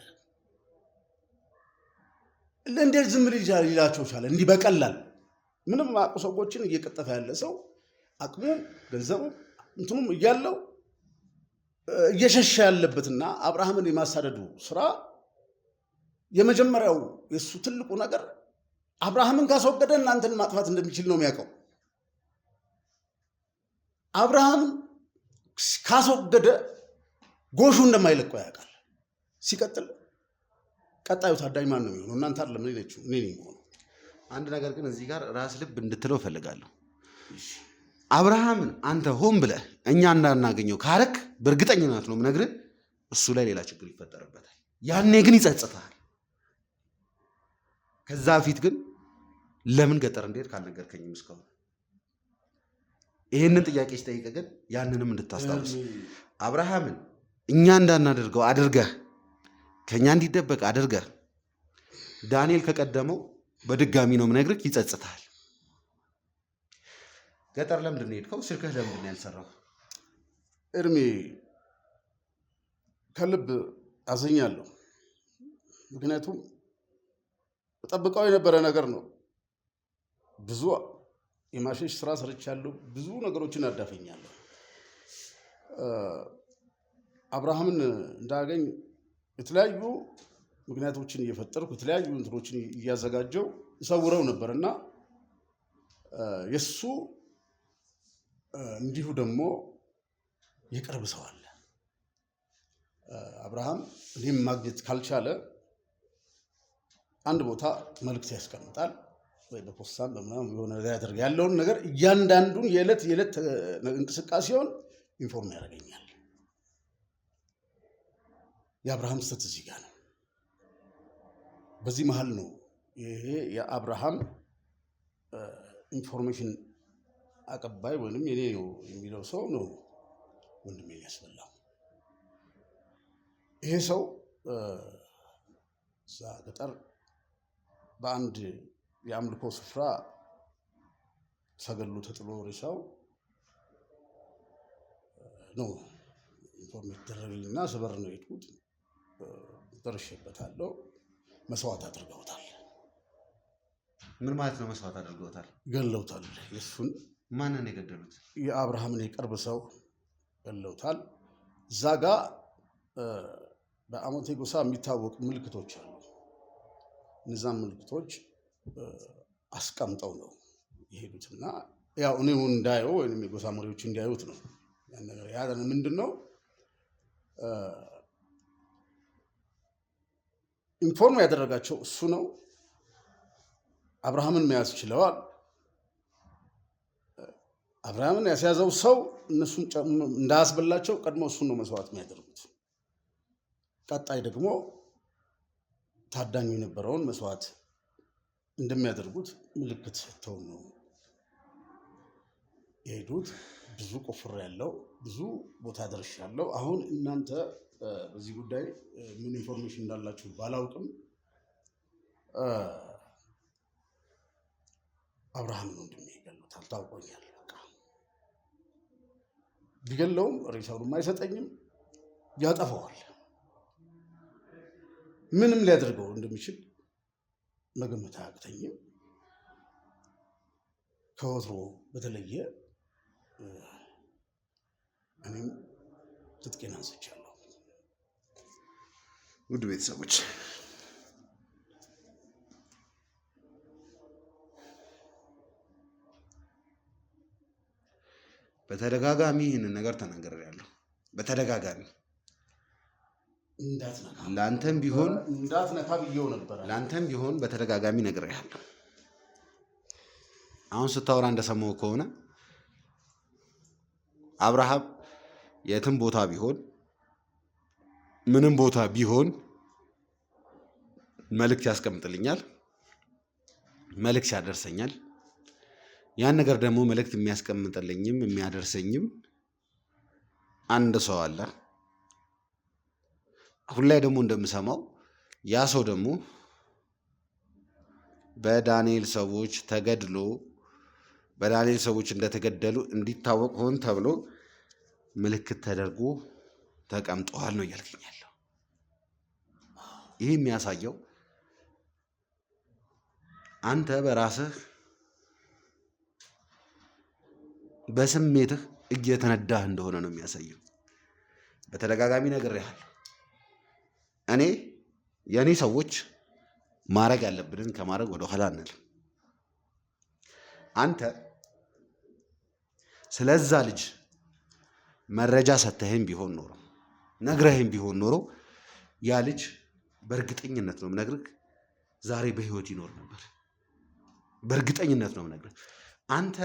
እንዴት ዝም ሊላቸው ቻለ? እንዲህ በቀላል ምንም አቁ ሰዎችን እየቀጠፈ ያለ ሰው አቅሙ ገንዘቡ እንትኑም እያለው እየሸሸ ያለበትና አብርሃምን የማሳደዱ ስራ የመጀመሪያው የሱ ትልቁ ነገር አብርሃምን ካስወገደ እናንተን ማጥፋት እንደሚችል ነው የሚያውቀው። አብርሃምን ካስወገደ ጎሹ እንደማይለቀው ያውቃል። ሲቀጥል ቀጣዩ ታዳኝ ማን ነው የሚሆነው? እናንተ አይደለም እኔ ነኝ የምሆነው። አንድ ነገር ግን እዚህ ጋር ራስ ልብ እንድትለው እፈልጋለሁ። አብርሃምን አንተ ሆን ብለህ እኛ እንዳናገኘው ካረክ በእርግጠኝነት ነው የምነግርህ እሱ ላይ ሌላ ችግር ይፈጠርበታል። ያኔ ግን ይጸጽታል። ከዛ በፊት ግን ለምን ገጠር እንዴት ካልነገርከኝም እስካሁን ይህንን ጥያቄ ስጠይቅ ግን ያንንም እንድታስታውስ አብርሃምን እኛ እንዳናደርገው አድርገህ ከእኛ እንዲደበቅ አድርገህ ዳንኤል ከቀደመው በድጋሚ ነው የምነግርህ ይጸጽታል። ገጠር ለምንድን ነው የሄድከው? ስልክህ ለምንድን ነው ያልሰራው? እርሜ ከልብ አዝኛለሁ። ምክንያቱም ጠብቀው የነበረ ነገር ነው። ብዙ የማሸሽ ስራ ሰርቻለሁ። ብዙ ነገሮችን አዳፈኛለሁ። አብርሃምን እንዳገኝ የተለያዩ ምክንያቶችን እየፈጠርኩ የተለያዩ እንትኖችን እያዘጋጀው እሰውረው ነበርና የሱ እንዲሁ ደግሞ የቅርብ ሰው አለ። አብርሃም እኔም ማግኘት ካልቻለ አንድ ቦታ መልእክት ያስቀምጣል። ወይ በፖስታም በምናምን የሆነ ነገር ያደርግ ያለውን ነገር እያንዳንዱን የዕለት እንቅስቃሴውን ኢንፎርም ያደርገኛል። የአብርሃም ስህተት እዚህ ጋር ነው። በዚህ መሀል ነው ይሄ የአብርሃም ኢንፎርሜሽን አቀባይ ወይንም የኔ ነው የሚለው ሰው ነው ወንድሜን ያስበላው። ይሄ ሰው እዛ ገጠር በአንድ የአምልኮ ስፍራ ተገሎ ተጥሎ ሬሳው ነው ኢንፎርሜሽን ተደረገልኝና ስበር ነው የሄድኩት። ደርሼበታለሁ። መስዋዕት አድርገውታል። ምን ማለት ነው? መስዋዕት አድርገውታል? ገለውታል። የሱን ማንን የገደሉት? የአብርሃምን የቅርብ ሰው ገለውታል። እዛ ጋ በአሞቴ ጎሳ የሚታወቁ ምልክቶች አሉ። እነዛን ምልክቶች አስቀምጠው ነው የሄዱትና ያው እኔው እንዳየው ወይንም የጎሳ መሪዎች እንዲያዩት ነው ያን ነገር። ያ ምንድን ነው ኢንፎርም ያደረጋቸው እሱ ነው። አብርሃምን መያዝ ችለዋል። አብርሃምን ያስያዘው ሰው እነሱን እንዳያስበላቸው ቀድሞ እሱን ነው መስዋዕት የሚያደርጉት። ቀጣይ ደግሞ ታዳኙ የነበረውን መስዋዕት እንደሚያደርጉት ምልክት ሰጥተው ነው የሄዱት። ብዙ ቆፍር ያለው ብዙ ቦታ ደርሻለሁ። አሁን እናንተ በዚህ ጉዳይ ምን ኢንፎርሜሽን እንዳላችሁ ባላውቅም አብርሃም ነው እንደሚገሉታል ታውቆኛል። በቃ ቢገለውም ሬሳውንም አይሰጠኝም፣ ያጠፋዋል። ምንም ሊያደርገው እንደሚችል መገመት አያቅተኝም። ከወትሮ በተለየ እኔም ትጥቄን አንስቻለሁ። ውድ ቤተሰቦች በተደጋጋሚ ይህንን ነገር ተናግሬያለሁ። በተደጋጋሚ ላንተም ቢሆን እንዳትነካ ብዬው ነበር። ላንተም ቢሆን በተደጋጋሚ ነግሬያለሁ። አሁን ስታወራ እንደሰማው ከሆነ አብርሃም የትም ቦታ ቢሆን ምንም ቦታ ቢሆን መልእክት ያስቀምጥልኛል፣ መልእክት ያደርሰኛል። ያን ነገር ደግሞ መልእክት የሚያስቀምጥልኝም የሚያደርሰኝም አንድ ሰው አለ። አሁን ላይ ደግሞ እንደምሰማው ያ ሰው ደግሞ በዳንኤል ሰዎች ተገድሎ በዳንኤል ሰዎች እንደተገደሉ እንዲታወቅ ሆን ተብሎ ምልክት ተደርጎ ተቀምጠዋል ነው እያልከኝ ያለው። ይህ የሚያሳየው አንተ በራስህ በስሜትህ እየተነዳህ እንደሆነ ነው የሚያሳየው። በተደጋጋሚ ነግሬሃለሁ። እኔ የእኔ ሰዎች ማድረግ ያለብንን ከማድረግ ወደኋላ አንልም። አንተ ስለዛ ልጅ መረጃ ሰተህም ቢሆን ኖሮ ነግረህም ቢሆን ኖሮ ያ ልጅ በእርግጠኝነት ነው የምነግርህ ዛሬ በህይወት ይኖር ነበር። በእርግጠኝነት ነው የምነግርህ። አንተ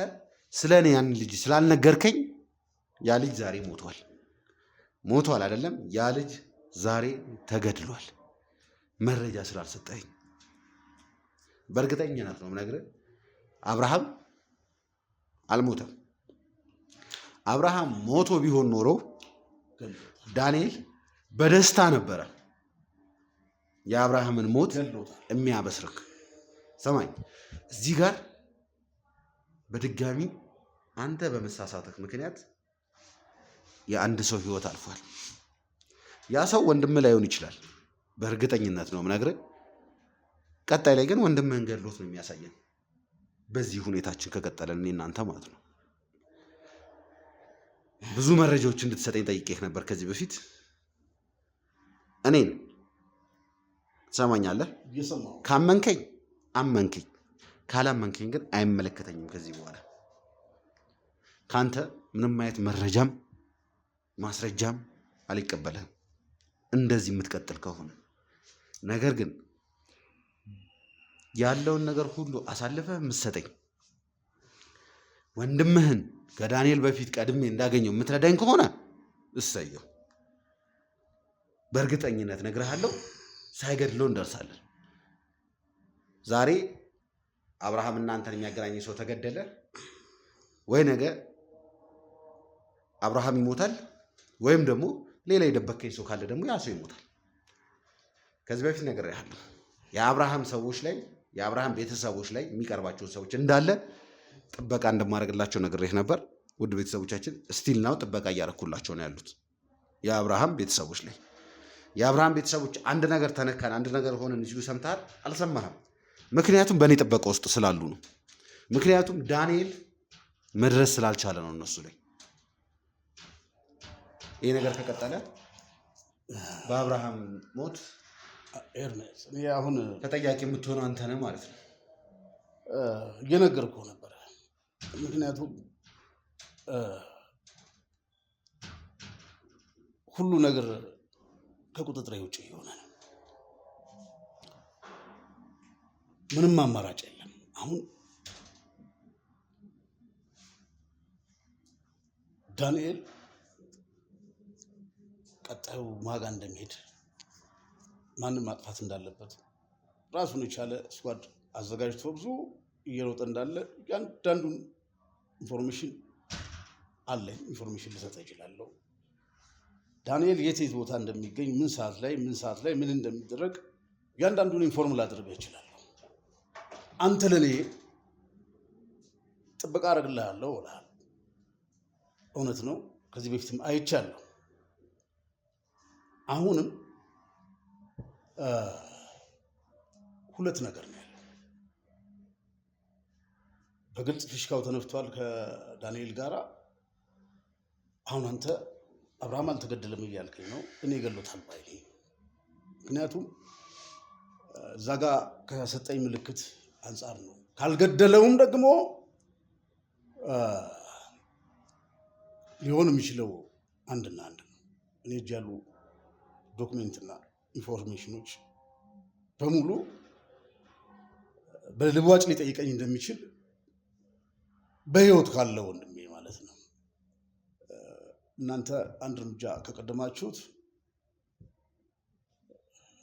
ስለ እኔ ያን ልጅ ስላልነገርከኝ ያ ልጅ ዛሬ ሞቷል። ሞቷል አይደለም፣ ያ ልጅ ዛሬ ተገድሏል። መረጃ ስላልሰጠኝ በእርግጠኝነት ነው የምነግርህ። አብርሃም አልሞተም። አብርሃም ሞቶ ቢሆን ኖሮ ዳንኤል በደስታ ነበረ የአብርሃምን ሞት የሚያበስርክ። ሰማኝ። እዚህ ጋር በድጋሚ አንተ በመሳሳትህ ምክንያት የአንድ ሰው ህይወት አልፏል። ያ ሰው ወንድምህ ላይሆን ይችላል፣ በእርግጠኝነት ነው የምነግርህ። ቀጣይ ላይ ግን ወንድምህን ገድሎት ነው የሚያሳየን። በዚህ ሁኔታችን ከቀጠለን እኔ እናንተ ማለት ነው። ብዙ መረጃዎች እንድትሰጠኝ ጠይቄህ ነበር ከዚህ በፊት። እኔን ትሰማኛለህ? ካመንከኝ አመንከኝ፣ ካላመንከኝ ግን አይመለከተኝም። ከዚህ በኋላ ካንተ ምንም አይነት መረጃም ማስረጃም አልቀበልህም እንደዚህ የምትቀጥል ከሆነ። ነገር ግን ያለውን ነገር ሁሉ አሳልፈህ የምትሰጠኝ ወንድምህን ከዳንኤል በፊት ቀድሜ እንዳገኘው የምትረዳኝ ከሆነ እሰየው። በእርግጠኝነት ነግርሃለሁ፣ ሳይገድለው እንደርሳለን። ዛሬ አብርሃም እናንተን የሚያገናኝ ሰው ተገደለ ወይ ነገ አብርሃም ይሞታል፣ ወይም ደግሞ ሌላ የደበከኝ ሰው ካለ ደግሞ ያ ሰው ይሞታል። ከዚህ በፊት ነግሬሃለሁ። የአብርሃም ሰዎች ላይ የአብርሃም ቤተሰቦች ላይ የሚቀርባቸውን ሰዎች እንዳለ ጥበቃ እንደማደርግላቸው ነግሬህ ነበር። ውድ ቤተሰቦቻችን ስቲል ናው ጥበቃ እያደረኩላቸው ነው ያሉት የአብርሃም ቤተሰቦች ላይ። የአብርሃም ቤተሰቦች አንድ ነገር ተነካን፣ አንድ ነገር ሆነን ሲሉ ሰምተሃል? አልሰማህም? ምክንያቱም በእኔ ጥበቃ ውስጥ ስላሉ ነው። ምክንያቱም ዳንኤል መድረስ ስላልቻለ ነው እነሱ ላይ። ይህ ነገር ከቀጠለ በአብርሃም ሞት ኤርሜስ እኔ አሁን ተጠያቂ የምትሆነው አንተ ነህ ማለት ነው። እየነገርኩህ ነበረ። ምክንያቱም ሁሉ ነገር ከቁጥጥሬ ውጭ የሆነ ነው። ምንም አማራጭ የለም። አሁን ዳንኤል ቀጣዩ ማጋ እንደሚሄድ ማንን ማጥፋት እንዳለበት ራሱን የቻለ ስኳድ አዘጋጅቶ ብዙ እየሮጠ እንዳለ ያንዳንዱን ኢንፎርሜሽን አለኝ። ኢንፎርሜሽን ልሰጠ እችላለሁ። ዳንኤል የት ቦታ እንደሚገኝ፣ ምን ሰዓት ላይ ምን እንደሚደረግ ያንዳንዱን ኢንፎርም ላደርግ እችላለሁ። አንተ ለኔ ጥበቃ አደርግልሃለሁ እልሃለሁ። እውነት ነው፣ ከዚህ በፊትም አይቻለሁ። አሁንም ሁለት ነገር ነው ያለው። በግልጽ ፊሽካው ተነፍቷል ከዳንኤል ጋራ። አሁን አንተ አብርሃም አልተገደለም እያልከኝ ነው። እኔ ገሎታል ባይ ነኝ። ምክንያቱም እዛ ጋ ከሰጠኝ ምልክት አንጻር ነው። ካልገደለውም ደግሞ ሊሆን የሚችለው አንድና አንድ ነው። እኔ እጅ ያሉ ዶክሜንትና ኢንፎርሜሽኖች በሙሉ በልዋጭ ሊጠይቀኝ እንደሚችል በህይወት ካለ ወንድሜ ማለት ነው። እናንተ አንድ እርምጃ ከቀደማችሁት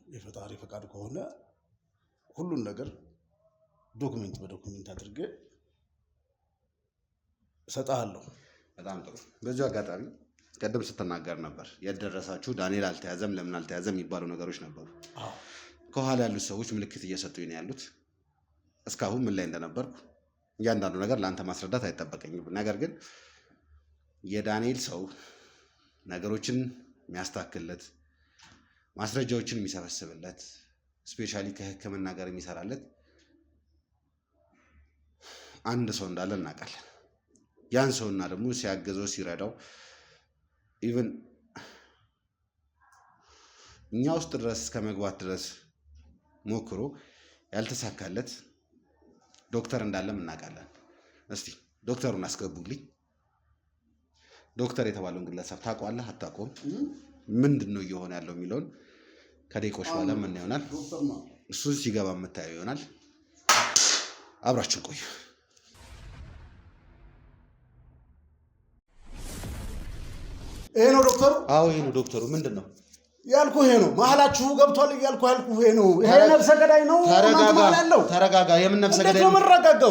የፈጣሪ ፈቃድ ከሆነ ሁሉን ነገር ዶክሜንት በዶክሜንት አድርጌ እሰጥሃለሁ። በጣም ጥሩ። በዚሁ አጋጣሚ ቀደም ስትናገር ነበር የደረሳችሁ ዳንኤል አልተያዘም፣ ለምን አልተያዘም የሚባሉ ነገሮች ነበሩ። ከኋላ ያሉት ሰዎች ምልክት እየሰጡኝ ነው ያሉት። እስካሁን ምን ላይ እንደነበርኩ እያንዳንዱ ነገር ለአንተ ማስረዳት አይጠበቀኝም። ነገር ግን የዳንኤል ሰው ነገሮችን የሚያስታክልለት፣ ማስረጃዎችን የሚሰበስብለት፣ ስፔሻሊ ከሕክምና ጋር የሚሰራለት አንድ ሰው እንዳለ እናውቃለን። ያን ሰውና ደግሞ ሲያገዘው ሲረዳው ኢቭን እኛ ውስጥ ድረስ እስከ መግባት ድረስ ሞክሮ ያልተሳካለት ዶክተር እንዳለም እናውቃለን። እስቲ ዶክተሩን አስገቡልኝ። ዶክተር የተባለውን ግለሰብ ታውቀዋለህ አታውቀውም? ምንድን ነው እየሆነ ያለው የሚለውን ከደቂቆች በኋላ ምን ይሆናል እሱን ሲገባ የምታየው ይሆናል። አብራችን ቆዩ። ይሄ ነው ዶክተሩ? አዎ ይሄ ነው ዶክተሩ። ምንድን ነው ያልኩ? ይሄ ነው መሀላችሁ ገብቷል እያልኩ ያልኩ ይሄ ነው። ይሄ ነፍሰ ገዳይ ነው። ተረጋጋ። የምን ነፍሰ ገዳይ ነው? የምረጋጋው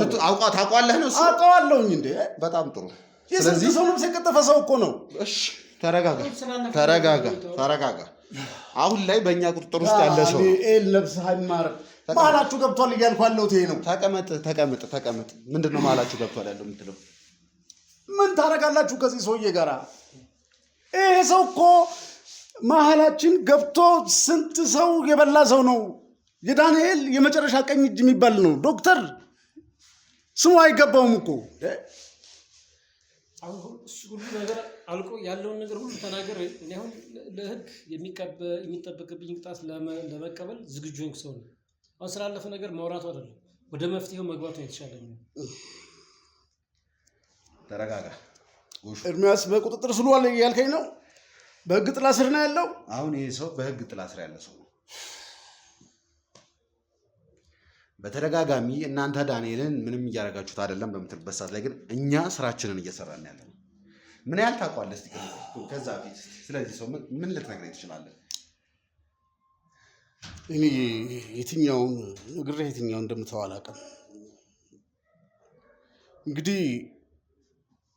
ታውቀዋለህ ነው? አውቀዋለሁኝ እንዴ። በጣም ጥሩ። ስለዚህ ሰው ነፍስ የቀጠፈ ሰው እኮ ነው። እሺ ተረጋጋ። አሁን ላይ በእኛ ቁጥጥር ውስጥ ያለ ሰው ኤል ነፍስ ሃይማር መሀላችሁ ገብቷል እያልኩ ያለሁት ይሄ ነው። ተቀመጥ። ምንድን ነው መሀላችሁ ገብቷል ያለው የምትለው? ምን ታደርጋላችሁ ከዚህ ሰውዬ ጋራ? ይሄ ሰው እኮ መሀላችን ገብቶ ስንት ሰው የበላ ሰው ነው። የዳንኤል የመጨረሻ ቀኝ እጅ የሚባል ነው። ዶክተር ስሙ አይገባውም እኮ። አሁን እሱ ሁሉ ነገር አልቆ ያለውን ነገር ሁሉ ተናገር። እኔ አሁን ለህግ የሚጠበቅብኝ ቅጣት ለመቀበል ዝግጁ ነኝ። ሰው ነው። አሁን ስላለፈ ነገር ማውራቱ አይደለም፣ ወደ መፍትሄው መግባቱ የተሻለ ነው። ተረጋጋ። ኤርሚያስ በቁጥጥር ስር ዋለ እያልከኝ ነው? በህግ ጥላ ስር ነው ያለው? አሁን ይሄ ሰው በህግ ጥላ ስር ያለ ሰው ነው። በተደጋጋሚ እናንተ ዳንኤልን ምንም እያደረጋችሁት አይደለም በምትልበት ሰዓት ላይ ግን እኛ ስራችንን እየሰራን ያለ ነው። ምን ያህል ታውቀዋለህ? እስኪ ከዛ ፊት ስለዚህ ሰው ምን ልትነግረኝ ትችላለህ? እኔ የትኛውን ነግሬህ የትኛውን እንደምተው አላውቅም። እንግዲህ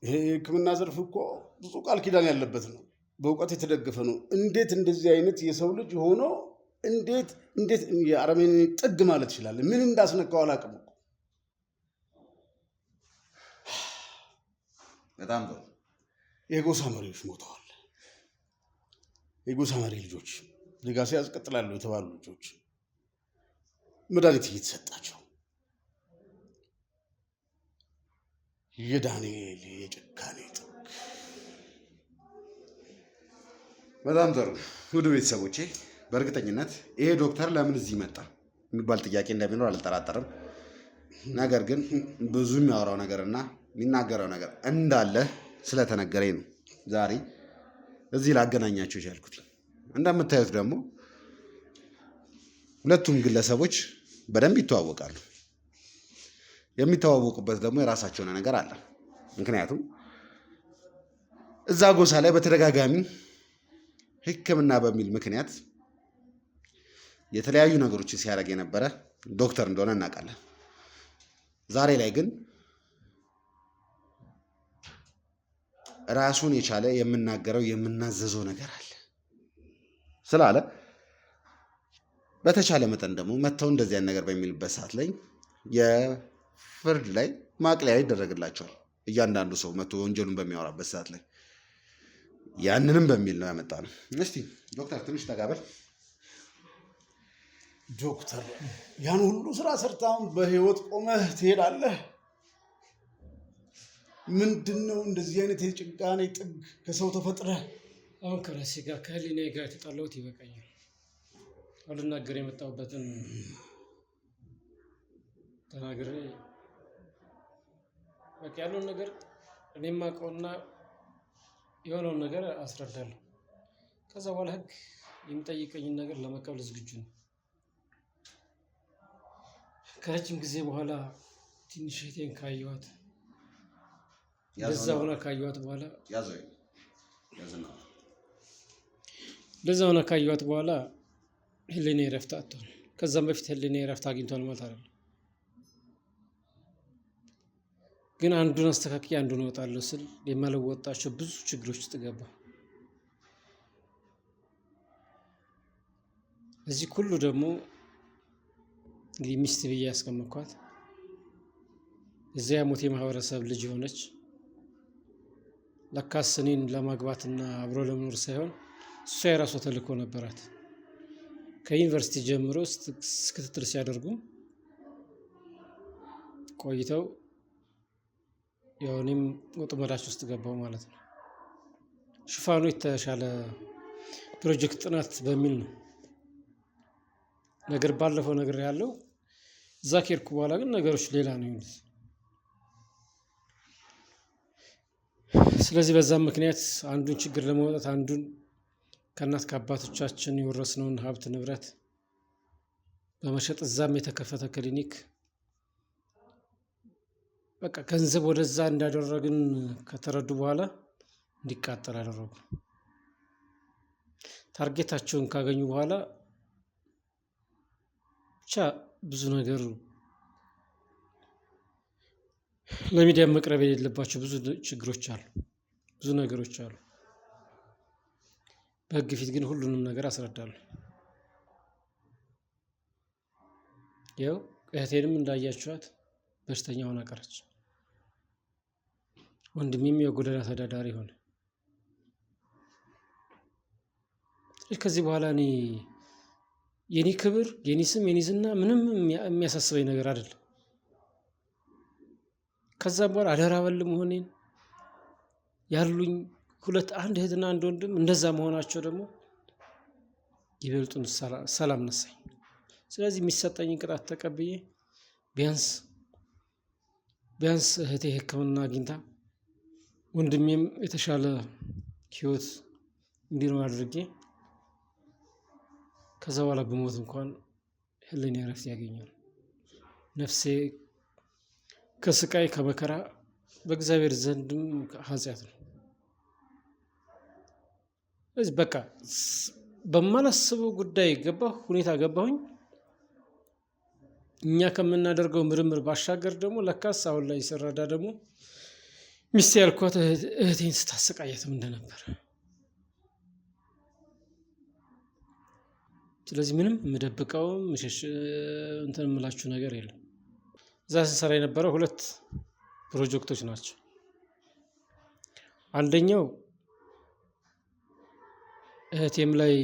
ይሄ የሕክምና ዘርፍ እኮ ብዙ ቃል ኪዳን ያለበት ነው፣ በእውቀት የተደገፈ ነው። እንዴት እንደዚህ አይነት የሰው ልጅ ሆኖ እንዴት የአረመኔ ጥግ ማለት ይችላል? ምን እንዳስነካው አላውቅም እኮ። በጣም ጥሩ። የጎሳ መሪዎች ሞተዋል። የጎሳ መሪ ልጆች ሌጋሲ ያስቀጥላሉ የተባሉ ልጆች መድኃኒት እየተሰጣቸው የዳንኤል የጭካኔ ጥግ። በጣም ጥሩ ውድ ቤተሰቦቼ፣ በእርግጠኝነት ይሄ ዶክተር ለምን እዚህ መጣ የሚባል ጥያቄ እንደሚኖር አልጠራጠርም። ነገር ግን ብዙ የሚያወራው ነገርና የሚናገረው ነገር እንዳለ ስለተነገረኝ ነው ዛሬ እዚህ ላገናኛቸው የቻልኩት። እንደምታዩት ደግሞ ሁለቱም ግለሰቦች በደንብ ይተዋወቃሉ። የሚተዋወቁበት ደግሞ የራሳቸው ነገር አለ። ምክንያቱም እዛ ጎሳ ላይ በተደጋጋሚ ሕክምና በሚል ምክንያት የተለያዩ ነገሮችን ሲያደርግ የነበረ ዶክተር እንደሆነ እናውቃለን። ዛሬ ላይ ግን ራሱን የቻለ የምናገረው የምናዘዘው ነገር አለ ስላለ በተቻለ መጠን ደግሞ መጥተው እንደዚህ አይነት ነገር በሚልበት ሰዓት ላይ የፍርድ ላይ ማቅለያ ይደረግላቸዋል። እያንዳንዱ ሰው መጥቶ ወንጀሉን በሚያወራበት ሰዓት ላይ ያንንም በሚል ነው ያመጣ ነው። እስቲ ዶክተር ትንሽ ተጋበል። ዶክተር ያን ሁሉ ስራ ሰርታውን በህይወት ቆመህ ትሄዳለህ? ምንድን ነው እንደዚህ አይነት የጭካኔ ጥግ ከሰው ተፈጥረህ? አሁን ከራሴ ጋር ከህሊናዬ ጋር የተጣላሁት ይበቃኛል። አልናገር የመጣሁበትን ተናግሬ በቃ ያለውን ነገር እኔም አውቀውና የሆነውን ነገር አስረዳለሁ። ከዛ በኋላ ህግ የሚጠይቀኝን ነገር ለመቀበል ዝግጁ ነው። ከረጅም ጊዜ በኋላ ትንሽ እህቴን ካየኋት ለዛ ሆና ካየኋት በኋላ ህሊናዬ እረፍት አጥቷል። ከዛም በፊት ህሊናዬ እረፍት አግኝቷል ማለት አይደለም። ግን አንዱን አስተካክዬ አንዱን እወጣለሁ ስል የማልወጣቸው ብዙ ችግሮች ውስጥ ገባ። እዚህ ሁሉ ደግሞ እንግዲህ ሚስት ብዬ ያስቀመጥኳት የዚያ ሞት የማህበረሰብ ልጅ የሆነች ለካስ እኔን ለማግባትና አብሮ ለመኖር ሳይሆን እሷ የራሷ ተልእኮ ነበራት። ከዩኒቨርሲቲ ጀምሮ ክትትል ሲያደርጉ ቆይተው ያው እኔም ወጥመዳቸው ውስጥ ገባው ማለት ነው። ሽፋኑ የተሻለ ፕሮጀክት ጥናት በሚል ነው ነገር ባለፈው ነገር ያለው እዛ ከሄድኩ በኋላ ግን ነገሮች ሌላ ነው የሚሆኑት። ስለዚህ በዛም ምክንያት አንዱን ችግር ለማውጣት አንዱን ከእናት ከአባቶቻችን የወረስነውን ሀብት ንብረት በመሸጥ እዛም የተከፈተ ክሊኒክ በቃ ገንዘብ ወደዛ እንዳደረግን ከተረዱ በኋላ እንዲቃጠል አደረጉ። ታርጌታቸውን ካገኙ በኋላ ብቻ ብዙ ነገር ለሚዲያ መቅረብ የሌለባቸው ብዙ ችግሮች አሉ፣ ብዙ ነገሮች አሉ። በህግ ፊት ግን ሁሉንም ነገር አስረዳለሁ። ያው እህቴንም እንዳያችኋት በሽተኛ ሆና ቀረች። ወንድሜም የጎዳና ተዳዳሪ ሆነ። ከዚህ በኋላ እኔ የኔ ክብር፣ የኔ ስም፣ የኔ ዝና ምንም የሚያሳስበኝ ነገር አይደለም። ከዛም በኋላ አደራ በል መሆኔን ያሉኝ አንድ እህትና አንድ ወንድም እንደዛ መሆናቸው ደግሞ ይበልጡን ሰላም ነሳኝ። ስለዚህ የሚሰጠኝን ቅጣት ተቀብዬ ቢያንስ እህቴ ሕክምና አግኝታ ወንድሜም የተሻለ ህይወት እንዲኖር አድርጌ ከዛ በኋላ ብሞት እንኳን ህሊናዬ እረፍት ያገኛል። ነፍሴ ከስቃይ ከመከራ በእግዚአብሔር ዘንድም ኃጢአት ነው። ስለዚህ በቃ በማላስበው ጉዳይ ሁኔታ ገባሁኝ። እኛ ከምናደርገው ምርምር ባሻገር ደግሞ ለካስ አሁን ላይ ስረዳ ደግሞ ሚስቴ ያልኳት እህቴን ስታሰቃየትም እንደነበር። ስለዚህ ምንም የምደብቀው እንትን የምላችሁ ነገር የለም። እዛ ስንሰራ የነበረው 2 ፕሮጀክቶች ናቸው። አንደኛው እህቴም ላይ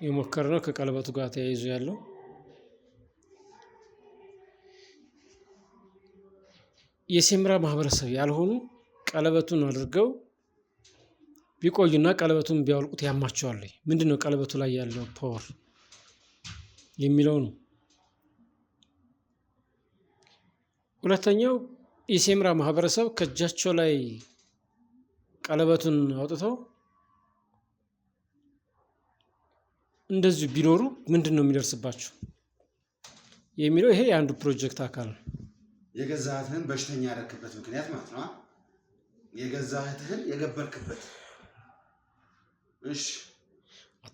የሞከርነው ከቀለበቱ ጋር ተያይዞ ያለው የሴምራ ማህበረሰብ ያልሆኑ ቀለበቱን አድርገው ቢቆዩና ቀለበቱን ቢያወልቁት ያማቸዋል። ምንድነው ቀለበቱ ላይ ያለው ፓወር የሚለው ነው። ሁለተኛው የሴምራ ማህበረሰብ ከእጃቸው ላይ ቀለበቱን አውጥተው እንደዚሁ ቢኖሩ ምንድነው የሚደርስባቸው የሚለው ይሄ የአንዱ ፕሮጀክት አካል ነው። የገዛህትህን በሽተኛ ያደረክበት ምክንያት ማለት ነው። የገዛህትህን የገበርክበት። እሺ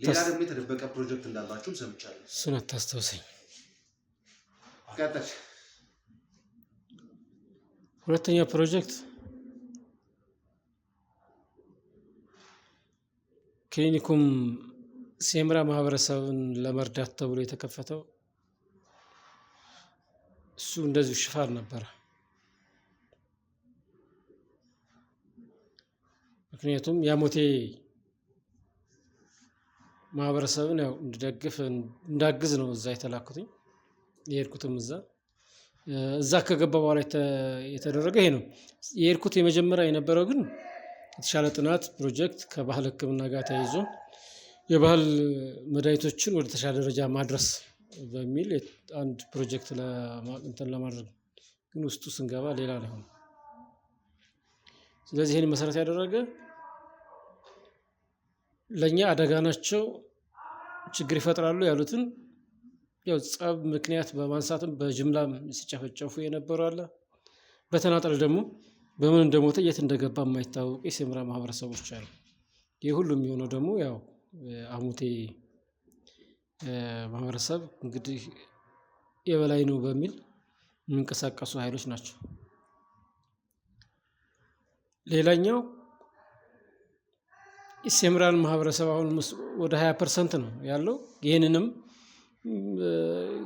ሌላ ደግሞ የተደበቀ ፕሮጀክት እንዳላችሁም ሰምቻለሁ። እሱን አታስታውሰኝ። ቀጥል። ሁለተኛው ፕሮጀክት ክሊኒኩም ሴምራ ማህበረሰብን ለመርዳት ተብሎ የተከፈተው እሱ እንደዚሁ ሽፋን ነበረ። ምክንያቱም ያሞቴ ማህበረሰብን ያው እንድደግፍ እንዳግዝ ነው እዛ የተላኩትኝ። የሄድኩትም እዛ ከገባ በኋላ የተደረገ ይሄ ነው። የሄድኩት የመጀመሪያ የነበረው ግን የተሻለ ጥናት ፕሮጀክት ከባህል ሕክምና ጋር ተያይዞ የባህል መድኃኒቶችን ወደ ተሻለ ደረጃ ማድረስ በሚል አንድ ፕሮጀክት ለማድረግ ግን ውስጡ ስንገባ ሌላ ላይ ሆነ። ስለዚህ ይህን መሰረት ያደረገ ለእኛ አደጋ ናቸው፣ ችግር ይፈጥራሉ ያሉትን ያው ጸብ ምክንያት በማንሳትም በጅምላም ሲጨፈጨፉ የነበሩ አለ። በተናጠል ደግሞ በምን እንደሞተ የት እንደገባ የማይታወቅ የሴምራ ማህበረሰቦች አሉ። ይህ ሁሉ የሚሆነው ደግሞ ያው አሙቴ ማህበረሰብ እንግዲህ የበላይ ነው በሚል የሚንቀሳቀሱ ኃይሎች ናቸው። ሌላኛው የሴምራን ማህበረሰብ አሁን ወደ 20% ነው ያለው። ይህንንም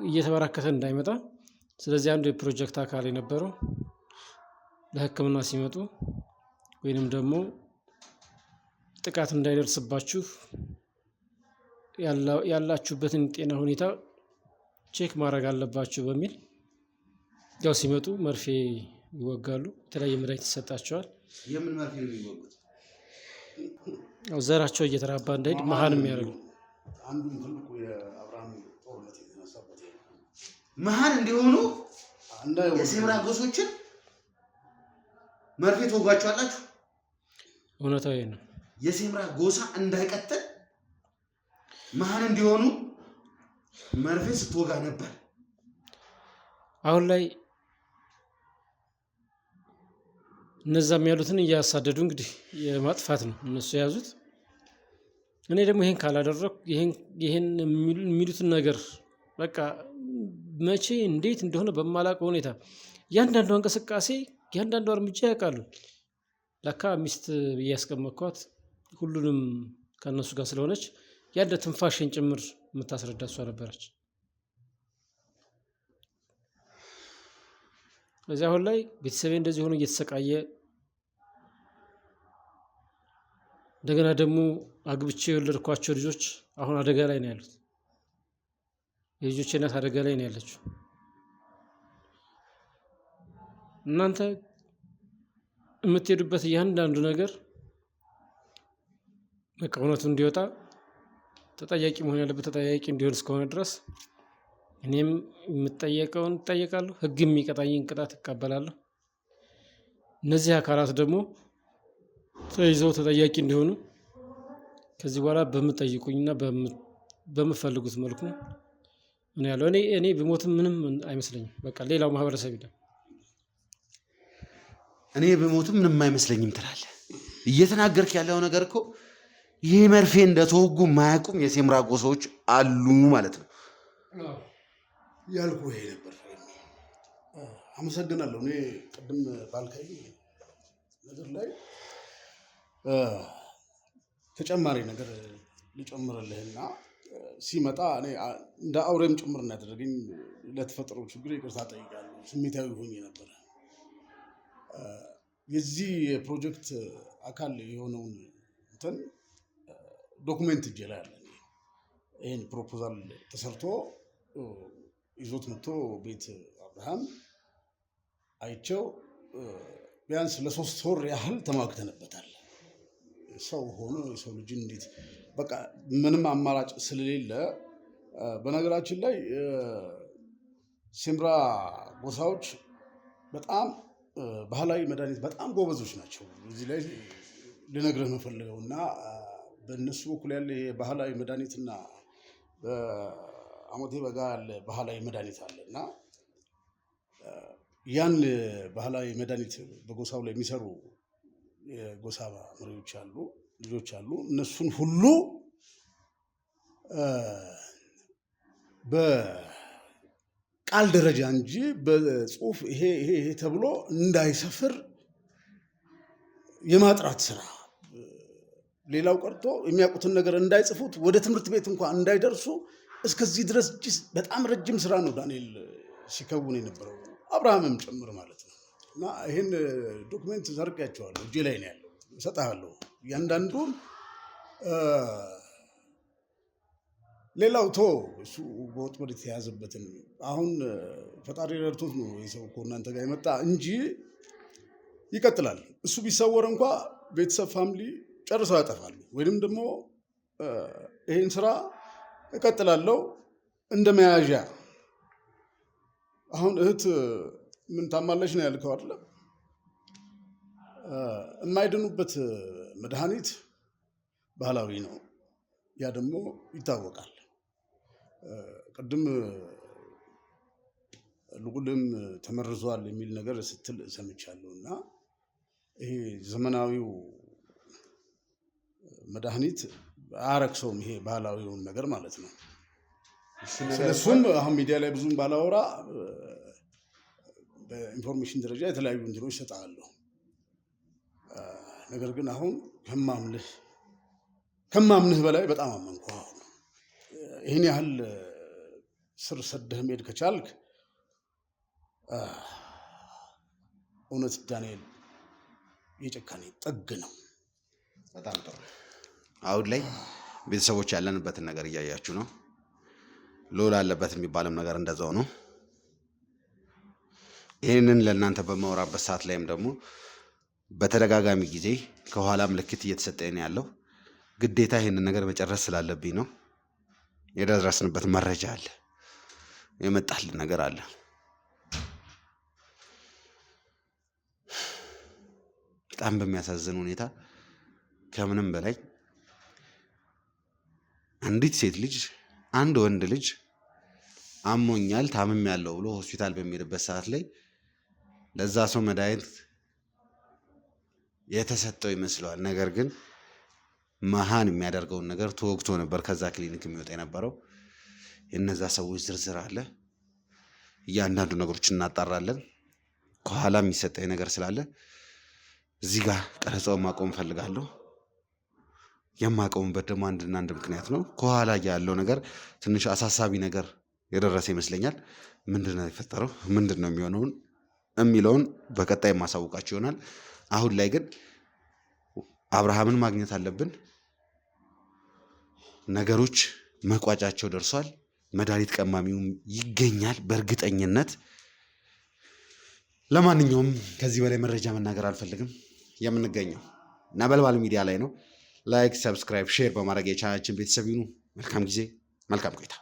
እየተበራከተ እንዳይመጣ ስለዚህ አንዱ የፕሮጀክት አካል የነበረው ለሕክምና ሲመጡ ወይንም ደግሞ ጥቃት እንዳይደርስባችሁ ያላችሁበትን ጤና ሁኔታ ቼክ ማድረግ አለባችሁ በሚል ያው ሲመጡ መርፌ ይወጋሉ፣ የተለያየ መድኃኒት ይሰጣቸዋል። የምን መርፌ ነው የሚወጉት? ያው ዘራቸው እየተራባ እንዳይሄድ መሀን የሚያደርጉ አንዱም ትልቁ የአብርሃም ጦርነት የተነሳበት መሀን እንዲሆኑ የሴምራ ጎሶችን መርፌ ትወጓቸዋላችሁ። እውነታዊ ነው። የሴምራ ጎሳ እንዳይቀጥል መሀን እንዲሆኑ መርፌ ስትወጋ ነበር። አሁን ላይ እነዛም ያሉትን እያሳደዱ እንግዲህ የማጥፋት ነው እነሱ የያዙት። እኔ ደግሞ ይሄን ካላደረኩ ይሄን የሚሉትን ነገር በቃ መቼ እንዴት እንደሆነ በማላውቀው ሁኔታ እያንዳንዷ እንቅስቃሴ እያንዳንዷ እርምጃ ያውቃሉ። ለካ ሚስት ብዬ ያስቀመጥኳት ሁሉንም ከእነሱ ጋር ስለሆነች ያለ ትንፋሽን ጭምር የምታስረዳ እሷ ነበረች። በዚህ አሁን ላይ ቤተሰቤ እንደዚህ ሆኖ እየተሰቃየ እንደገና ደግሞ አግብቼ የወለድኳቸው ልጆች አሁን አደጋ ላይ ነው ያሉት። የልጆቼ እናት አደጋ ላይ ነው ያለችው። እናንተ የምትሄዱበት እያንዳንዱ ነገር በቃ እውነቱ እንዲወጣ ተጠያቂ መሆን ያለበት ተጠያቂ እንዲሆን እስከሆነ ድረስ እኔም የምጠየቀውን እጠየቃለሁ፣ ሕግ የሚቀጣኝን ቅጣት እቀበላለሁ። እነዚህ አካላት ደግሞ ተይዘው ተጠያቂ እንዲሆኑ ከዚህ በኋላ በምጠይቁኝና በምፈልጉት መልኩ እኔ ያለው እኔ ብሞትም ምንም አይመስለኝም። በቃ ሌላው ማህበረሰብ ይላል እኔ ብሞትም ምንም አይመስለኝም ትላለህ። እየተናገርክ ያለው ነገር እኮ ይሄ መርፌ እንደተወጉ ማያውቁም የሴምራ ጎሳዎች አሉ ማለት ነው ያልኩህ ይሄ ነበር። አመሰግናለሁ። እኔ ቅድም ባልከኝ ነገር ላይ ተጨማሪ ነገር ልጨምርልህና ሲመጣ እኔ እንደ አውሬም ጭምር እናደረገኝ ለተፈጠረው ችግር ይቅርታ ጠይቃለሁ። ስሜታዊ ሆኜ ነበረ። የዚህ የፕሮጀክት አካል የሆነውን እንትን ዶኩሜንት እጄ ላይ አለ። ይህን ፕሮፖዛል ተሰርቶ ይዞት መጥቶ ቤት አብርሃም አይቸው ቢያንስ ለ3 ወር ያህል ተሟግተንበታል። ሰው ሆኖ የሰው ልጅን እንዴት በቃ ምንም አማራጭ ስለሌለ፣ በነገራችን ላይ ሴምራ ጎሳዎች በጣም ባህላዊ መድኃኒት በጣም ጎበዞች ናቸው። እዚህ ላይ ልነግርህ የምፈልገው እና በእነሱ በኩል ያለ ባህላዊ መድኃኒትና በአሞቴ በጋ ያለ ባህላዊ መድኃኒት አለ እና ያን ባህላዊ መድኃኒት በጎሳው ላይ የሚሰሩ የጎሳ መሪዎች አሉ፣ ልጆች አሉ። እነሱን ሁሉ በቃል ደረጃ እንጂ በጽሁፍ ይሄ ተብሎ እንዳይሰፍር የማጥራት ስራ፣ ሌላው ቀርቶ የሚያውቁትን ነገር እንዳይጽፉት ወደ ትምህርት ቤት እንኳን እንዳይደርሱ እስከዚህ ድረስ በጣም ረጅም ስራ ነው ዳንኤል ሲከውን የነበረው፣ አብርሃምም ጭምር ማለት ነው። እና ይህን ዶክሜንት ዘርቄያቸዋለሁ፣ እጄ ላይ ነው ያለው፣ እሰጥሃለሁ እያንዳንዱን። ሌላው ቶ እሱ በወጥመድ የተያዘበትን አሁን ፈጣሪ ረድቶት ነው የሰው እኮ እናንተ ጋር የመጣ እንጂ ይቀጥላል። እሱ ቢሰወር እንኳ ቤተሰብ ፋሚሊ ጨርሰው ያጠፋሉ። ወይንም ደግሞ ይህን ስራ እቀጥላለሁ እንደ መያዣ። አሁን እህት ምን ታማለች ነው ያልከው አይደለም? የማይድኑበት መድኃኒት ባህላዊ ነው። ያ ደግሞ ይታወቃል። ቅድም ልጉልም ተመርዟል የሚል ነገር ስትል ሰምቻለሁ። እና ይሄ ዘመናዊው መድኃኒት አያረክሰውም፣ ይሄ ባህላዊውን ነገር ማለት ነው። ስለሱም አሁን ሚዲያ ላይ ብዙም ባላወራ በኢንፎርሜሽን ደረጃ የተለያዩ እንትኖች እሰጥሃለሁ። ነገር ግን አሁን ከማምንህ በላይ በጣም አመንኩ። ይህን ያህል ስር ሰደህ መሄድ ከቻልክ እውነት ዳንኤል የጭካኔ ጥግ ነው። በጣም ጥሩ። አሁን ላይ ቤተሰቦች ያለንበትን ነገር እያያችሁ ነው። ሎል አለበት የሚባልም ነገር እንደዛው ነው። ይህንን ለእናንተ በማወራበት ሰዓት ላይም ደግሞ በተደጋጋሚ ጊዜ ከኋላ ምልክት እየተሰጠኝ ያለው ግዴታ ይህንን ነገር መጨረስ ስላለብኝ ነው። የደረስንበት መረጃ አለ፣ የመጣልን ነገር አለ። በጣም በሚያሳዝን ሁኔታ ከምንም በላይ አንዲት ሴት ልጅ አንድ ወንድ ልጅ አሞኛል ታምሜያለሁ ብሎ ሆስፒታል በሚሄድበት ሰዓት ላይ ለዛ ሰው መድኃኒት የተሰጠው ይመስለዋል። ነገር ግን መሃን የሚያደርገውን ነገር ተወግቶ ነበር ከዛ ክሊኒክ የሚወጣ የነበረው። የነዛ ሰዎች ዝርዝር አለ። እያንዳንዱ ነገሮች እናጣራለን። ከኋላ የሚሰጠኝ ነገር ስላለ እዚህ ጋር ቀረጻውን ማቆም እፈልጋለሁ። የማቆምበት ደግሞ አንድና አንድ ምክንያት ነው። ከኋላ ያለው ነገር ትንሽ አሳሳቢ ነገር የደረሰ ይመስለኛል። ምንድን ነው የፈጠረው፣ ምንድን ነው የሚለውን በቀጣይ ማሳወቃቸው ይሆናል። አሁን ላይ ግን አብርሃምን ማግኘት አለብን። ነገሮች መቋጫቸው ደርሷል። መድኃኒት ቀማሚውም ይገኛል በእርግጠኝነት። ለማንኛውም ከዚህ በላይ መረጃ መናገር አልፈልግም። የምንገኘው ነበልባል ሚዲያ ላይ ነው። ላይክ፣ ሰብስክራይብ፣ ሼር በማድረግ የቻናላችን ቤተሰብ ይሁኑ። መልካም ጊዜ፣ መልካም ቆይታ።